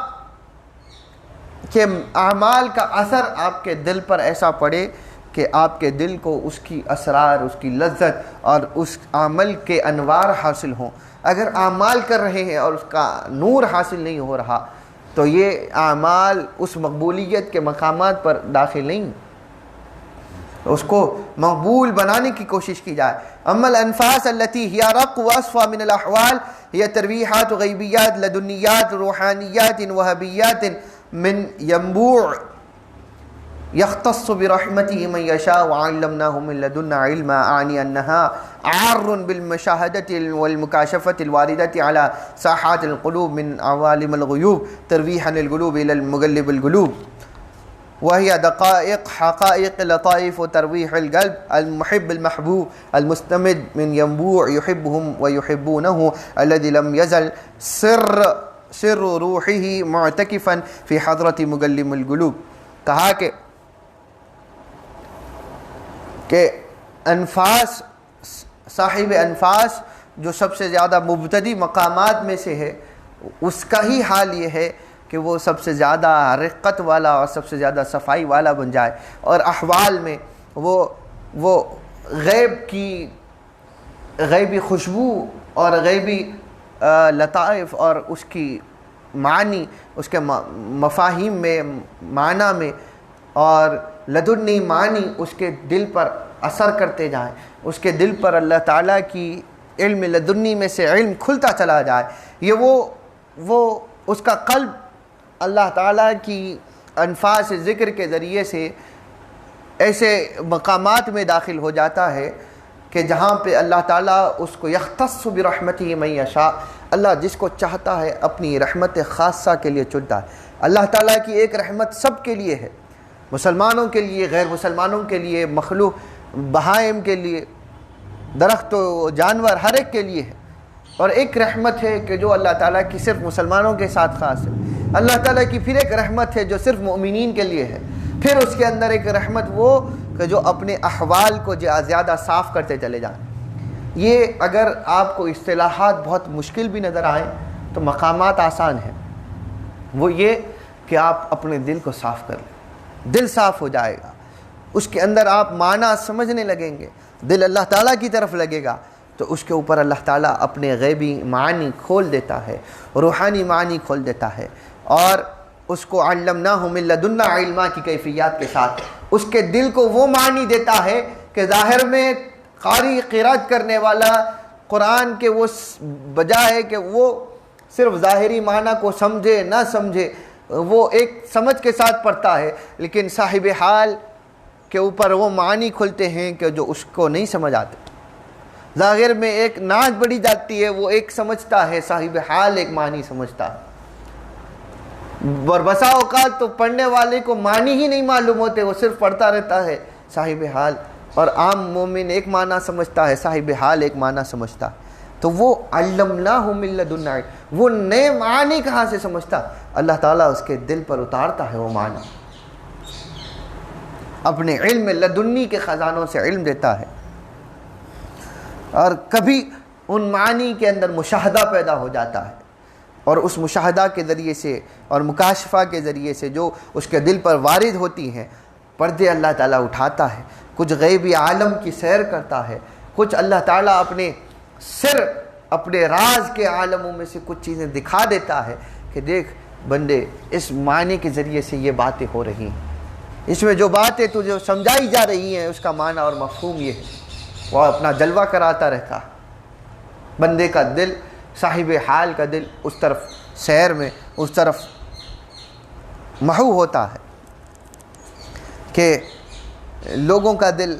کے اعمال کا اثر آپ کے دل پر ایسا پڑے کہ آپ کے دل کو اس کی اسرار، اس کی لذت اور اس عمل کے انوار حاصل ہوں. اگر اعمال کر رہے ہیں اور اس کا نور حاصل نہیں ہو رہا تو یہ اعمال اس مقبولیت کے مقامات پر داخل نہیں، اس کو مقبول بنانے کی کوشش کی جائے. اما الانفاس التي هي رق واصفى من الاحوال هي ترويحات غيبيات لدنيات روحانيات وهبيات من ينبوع يختص برحمته من يشاء وعلمناه من لدنا علما. اعني انها عار بالمشاهدة والمكاشفة الواردة على ساحات القلوب من عوالم الغيوب ترويحا للقلوب الى المقلب القلوب، وهي دقائق حقائق لطائف وترويح القلب المحب المحبوب المستمد من ينبوع يحبهم ويحبونه الذي لم يزل سر روحه معتكفا في حضرة مقلب القلوب. کہا کہ انفاس، صاحب انفاس جو سب سے زیادہ مبتدی مقامات میں سے ہے، اس کا ہی حال یہ ہے کہ وہ سب سے زیادہ رقت والا اور سب سے زیادہ صفائی والا بن جائے، اور احوال میں وہ غیبی خوشبو اور غیبی لطائف اور اس کی معنی، اس کے مفاہیم میں، معنی میں اور لدنی معنی اس کے دل پر اثر کرتے جائیں، اس کے دل پر اللہ تعالیٰ کی علم لدنی میں سے علم کھلتا چلا جائے. یہ وہ اس کا قلب اللہ تعالیٰ کی انفاس ذکر کے ذریعے سے ایسے مقامات میں داخل ہو جاتا ہے کہ جہاں پہ اللہ تعالیٰ اس کو یختص برحمتہ من یشاء، اللہ جس کو چاہتا ہے اپنی رحمت خاصہ کے لیے چنتا ہے. اللہ تعالیٰ کی ایک رحمت سب کے لیے ہے، مسلمانوں کے لیے، غیر مسلمانوں کے لیے، مخلوق بہائم کے لیے، درخت و جانور ہر ایک کے لیے ہے. اور ایک رحمت ہے کہ جو اللہ تعالیٰ کی صرف مسلمانوں کے ساتھ خاص ہے. اللہ تعالیٰ کی پھر ایک رحمت ہے جو صرف مؤمنین کے لیے ہے. پھر اس کے اندر ایک رحمت وہ کہ جو اپنے احوال کو زیادہ صاف کرتے چلے جائیں. یہ اگر آپ کو اصطلاحات بہت مشکل بھی نظر آئیں تو مقامات آسان ہیں. وہ یہ کہ آپ اپنے دل کو صاف کر لیں، دل صاف ہو جائے گا، اس کے اندر آپ معنی سمجھنے لگیں گے، دل اللہ تعالیٰ کی طرف لگے گا تو اس کے اوپر اللہ تعالیٰ اپنے غیبی معنی کھول دیتا ہے، روحانی معنی کھول دیتا ہے، اور اس کو علمناہ من لدنا علما کی کیفیات کے ساتھ اس کے دل کو وہ معنی دیتا ہے کہ ظاہر میں قاری قرات کرنے والا قرآن کے وہ بجائے کہ وہ صرف ظاہری معنی کو سمجھے نہ سمجھے، وہ ایک سمجھ کے ساتھ پڑھتا ہے، لیکن صاحب حال کے اوپر وہ معنی کھلتے ہیں کہ جو اس کو نہیں سمجھ آتے. ظاہر میں ایک نعت بڑھی جاتی ہے، وہ ایک سمجھتا ہے، صاحب حال ایک معنی سمجھتا ہے. اور بسا اوقات تو پڑھنے والے کو معنی ہی نہیں معلوم ہوتے، وہ صرف پڑھتا رہتا ہے صاحب حال. اور عام مومن ایک معنی سمجھتا ہے، صاحب حال ایک معنی سمجھتا ہے. تو وہ علمناہ من لدنا، وہ نئے معنی کہاں سے سمجھتا؟ اللہ تعالیٰ اس کے دل پر اتارتا ہے وہ معنی، اپنے علم لدنی کے خزانوں سے علم دیتا ہے. اور کبھی ان معنی کے اندر مشاہدہ پیدا ہو جاتا ہے، اور اس مشاہدہ کے ذریعے سے اور مکاشفہ کے ذریعے سے جو اس کے دل پر وارد ہوتی ہیں، پردے اللہ تعالیٰ اٹھاتا ہے، کچھ غیبی عالم کی سیر کرتا ہے، کچھ اللہ تعالیٰ اپنے سر، اپنے راز کے عالموں میں سے کچھ چیزیں دکھا دیتا ہے کہ دیکھ بندے، اس معنی کے ذریعے سے یہ باتیں ہو رہی ہیں، اس میں جو باتیں تجھے سمجھائی جا رہی ہیں اس کا معنی اور مفہوم یہ ہے. وہ اپنا جلوہ کراتا رہتا ہے. بندے کا دل، صاحب حال کا دل اس طرف سیر میں، اس طرف محو ہوتا ہے کہ لوگوں کا دل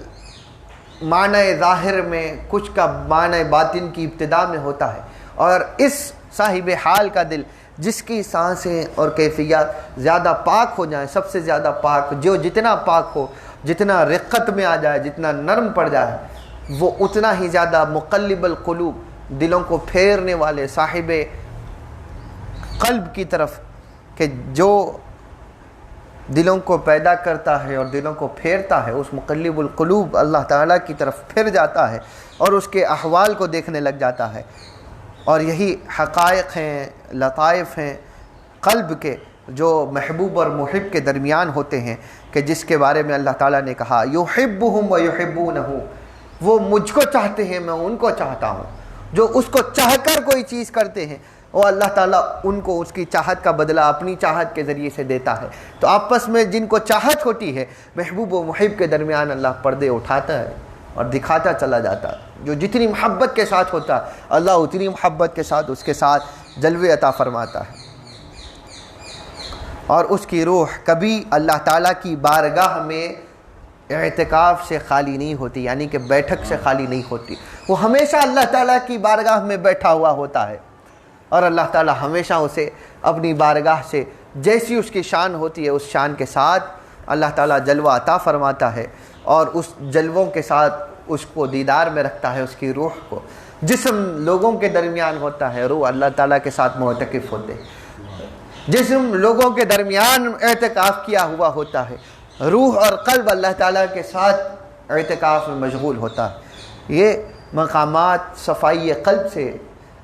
معنی ظاہر میں کچھ کا معنی باطن کی ابتدا میں ہوتا ہے، اور اس صاحب حال کا دل جس کی سانسیں اور کیفیات زیادہ پاک ہو جائیں، سب سے زیادہ پاک، جو جتنا پاک ہو، جتنا رقت میں آ جائے، جتنا نرم پڑ جائے، وہ اتنا ہی زیادہ مقلب القلوب، دلوں کو پھیرنے والے صاحب قلب کی طرف، کہ جو دلوں کو پیدا کرتا ہے اور دلوں کو پھیرتا ہے، اس مقلب القلوب اللہ تعالیٰ کی طرف پھر جاتا ہے اور اس کے احوال کو دیکھنے لگ جاتا ہے. اور یہی حقائق ہیں، لطائف ہیں قلب کے، جو محبوب اور محب کے درمیان ہوتے ہیں، کہ جس کے بارے میں اللہ تعالیٰ نے کہا یحبہم ویحبونہ، وہ مجھ کو چاہتے ہیں، میں ان کو چاہتا ہوں. جو اس کو چاہ کر کوئی چیز کرتے ہیں، وہ اللہ تعالیٰ ان کو اس کی چاہت کا بدلہ اپنی چاہت کے ذریعے سے دیتا ہے. تو آپس میں جن کو چاہت ہوتی ہے، محبوب و محب کے درمیان اللہ پردے اٹھاتا ہے اور دکھاتا چلا جاتا ہے. جو جتنی محبت کے ساتھ ہوتا ہے، اللہ اتنی محبت کے ساتھ اس کے ساتھ جلوے عطا فرماتا ہے. اور اس کی روح کبھی اللہ تعالیٰ کی بارگاہ میں اعتکاف سے خالی نہیں ہوتی، یعنی کہ بیٹھک سے خالی نہیں ہوتی. وہ ہمیشہ اللہ تعالیٰ کی بارگاہ میں بیٹھا ہوا ہوتا ہے، اور اللہ تعالیٰ ہمیشہ اسے اپنی بارگاہ سے جیسی اس کی شان ہوتی ہے، اس شان کے ساتھ اللہ تعالیٰ جلوہ عطا فرماتا ہے، اور اس جلووں کے ساتھ اس کو دیدار میں رکھتا ہے، اس کی روح کو. جسم لوگوں کے درمیان ہوتا ہے، روح اللہ تعالیٰ کے ساتھ معتکف ہوتے ہیں. جسم لوگوں کے درمیان اعتکاف کیا ہوا ہوتا ہے، روح اور قلب اللہ تعالیٰ کے ساتھ اعتکاف میں مشغول ہوتا ہے. یہ مقامات صفائی قلب سے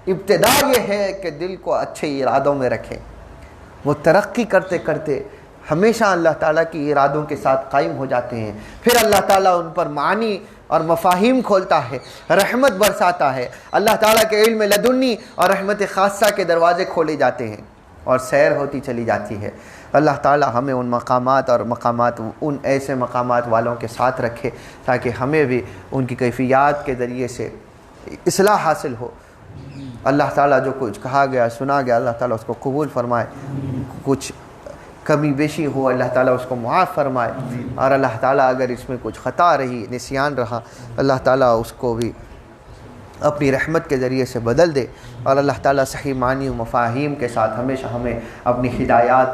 ابتدا یہ ہے کہ دل کو اچھے ارادوں میں رکھیں. وہ ترقی کرتے کرتے ہمیشہ اللہ تعالیٰ کی ارادوں کے ساتھ قائم ہو جاتے ہیں. پھر اللہ تعالیٰ ان پر معنی اور مفاہیم کھولتا ہے، رحمت برساتا ہے. اللہ تعالیٰ کے علم لدنی اور رحمت خاصہ کے دروازے کھولے جاتے ہیں اور سیر ہوتی چلی جاتی ہے. اللہ تعالیٰ ہمیں ان مقامات اور ان ایسے مقامات والوں کے ساتھ رکھے تاکہ ہمیں بھی ان کی کیفیات کے ذریعے سے اصلاح حاصل ہو. اللہ تعالیٰ جو کچھ کہا گیا، سنا گیا، اللہ تعالیٰ اس کو قبول فرمائے. کچھ کمی بیشی ہو، اللہ تعالیٰ اس کو معاف فرمائے. اور اللہ تعالیٰ اگر اس میں کچھ خطا رہی، نسیان رہا، اللہ تعالیٰ اس کو بھی اپنی رحمت کے ذریعے سے بدل دے. اور اللہ تعالیٰ صحیح معنی و مفاہیم کے ساتھ ہمیشہ ہمیں اپنی ہدایات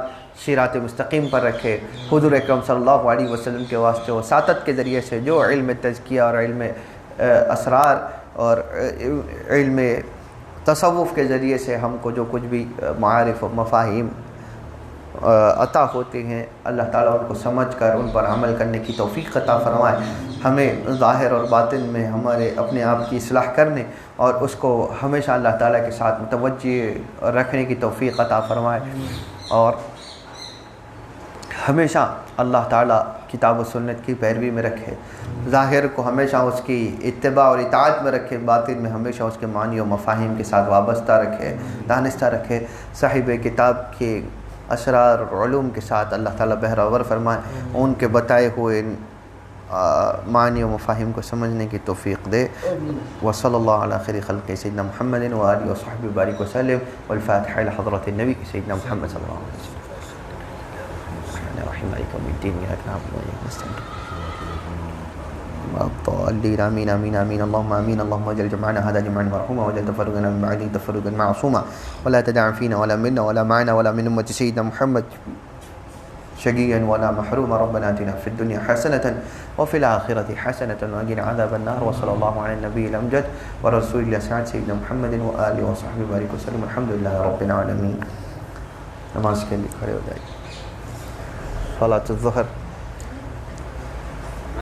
صراط مستقیم پر رکھے. حضور اکرم صلی اللہ علیہ وسلم کے واسطے وساطت کے ذریعے سے جو علم تزکیہ اور علم اسرار اور علم تصوف کے ذریعے سے ہم کو جو کچھ بھی معارف و مفاہیم عطا ہوتے ہیں، اللہ تعالیٰ ان کو سمجھ کر ان پر عمل کرنے کی توفیق عطا فرمائے. ہمیں ظاہر اور باطن میں ہمارے اپنے آپ کی اصلاح کرنے اور اس کو ہمیشہ اللہ تعالیٰ کے ساتھ متوجہ رکھنے کی توفیق عطا فرمائے. اور ہمیشہ اللہ تعالیٰ کتاب و سنت کی پیروی میں رکھے. ظاہر کو ہمیشہ اس کی اتباع اور اطاعت میں رکھے، باطن میں ہمیشہ اس کے معنی و مفاہیم کے ساتھ وابستہ رکھے، دانستہ رکھے. صاحب کتاب کے اسرار اور علوم کے ساتھ اللہ تعالیٰ بہرور فرمائے، ان کے بتائے ہوئے معنی و مفاہیم کو سمجھنے کی توفیق دے. وصلی اللہ علی خیر خلق سیدنا محمد و آلہ و صحبہ بارک وسلم. والفاتحہ الی حضرت النبی سیدنا محمد صلی اللہ علیہ وسلم. مالک یوم الدین ایاک نعبد و ایاک نستعین. الضالین آمین آمین آمین. اللهم آمین. اللهم اجعل جمعنا هذا جمعا مرحوما واجعل تفرقنا من بعده تفرقا معصوما ولا تدع فينا ولا منا ولا معنا ولا من أمة سيدنا محمد شقيا ولا محروما. ربنا آتنا في الدنيا حسنة وفي الآخرة حسنة وقنا عذاب النار. وصلى الله على النبي الأمجد ورسول الله سعد سيدنا محمد وآله وصحبه بارك وسلم. الحمد لله رب العالمين. نماز کے لیے کھڑے ہو جائیے. صلاۃ الظہر.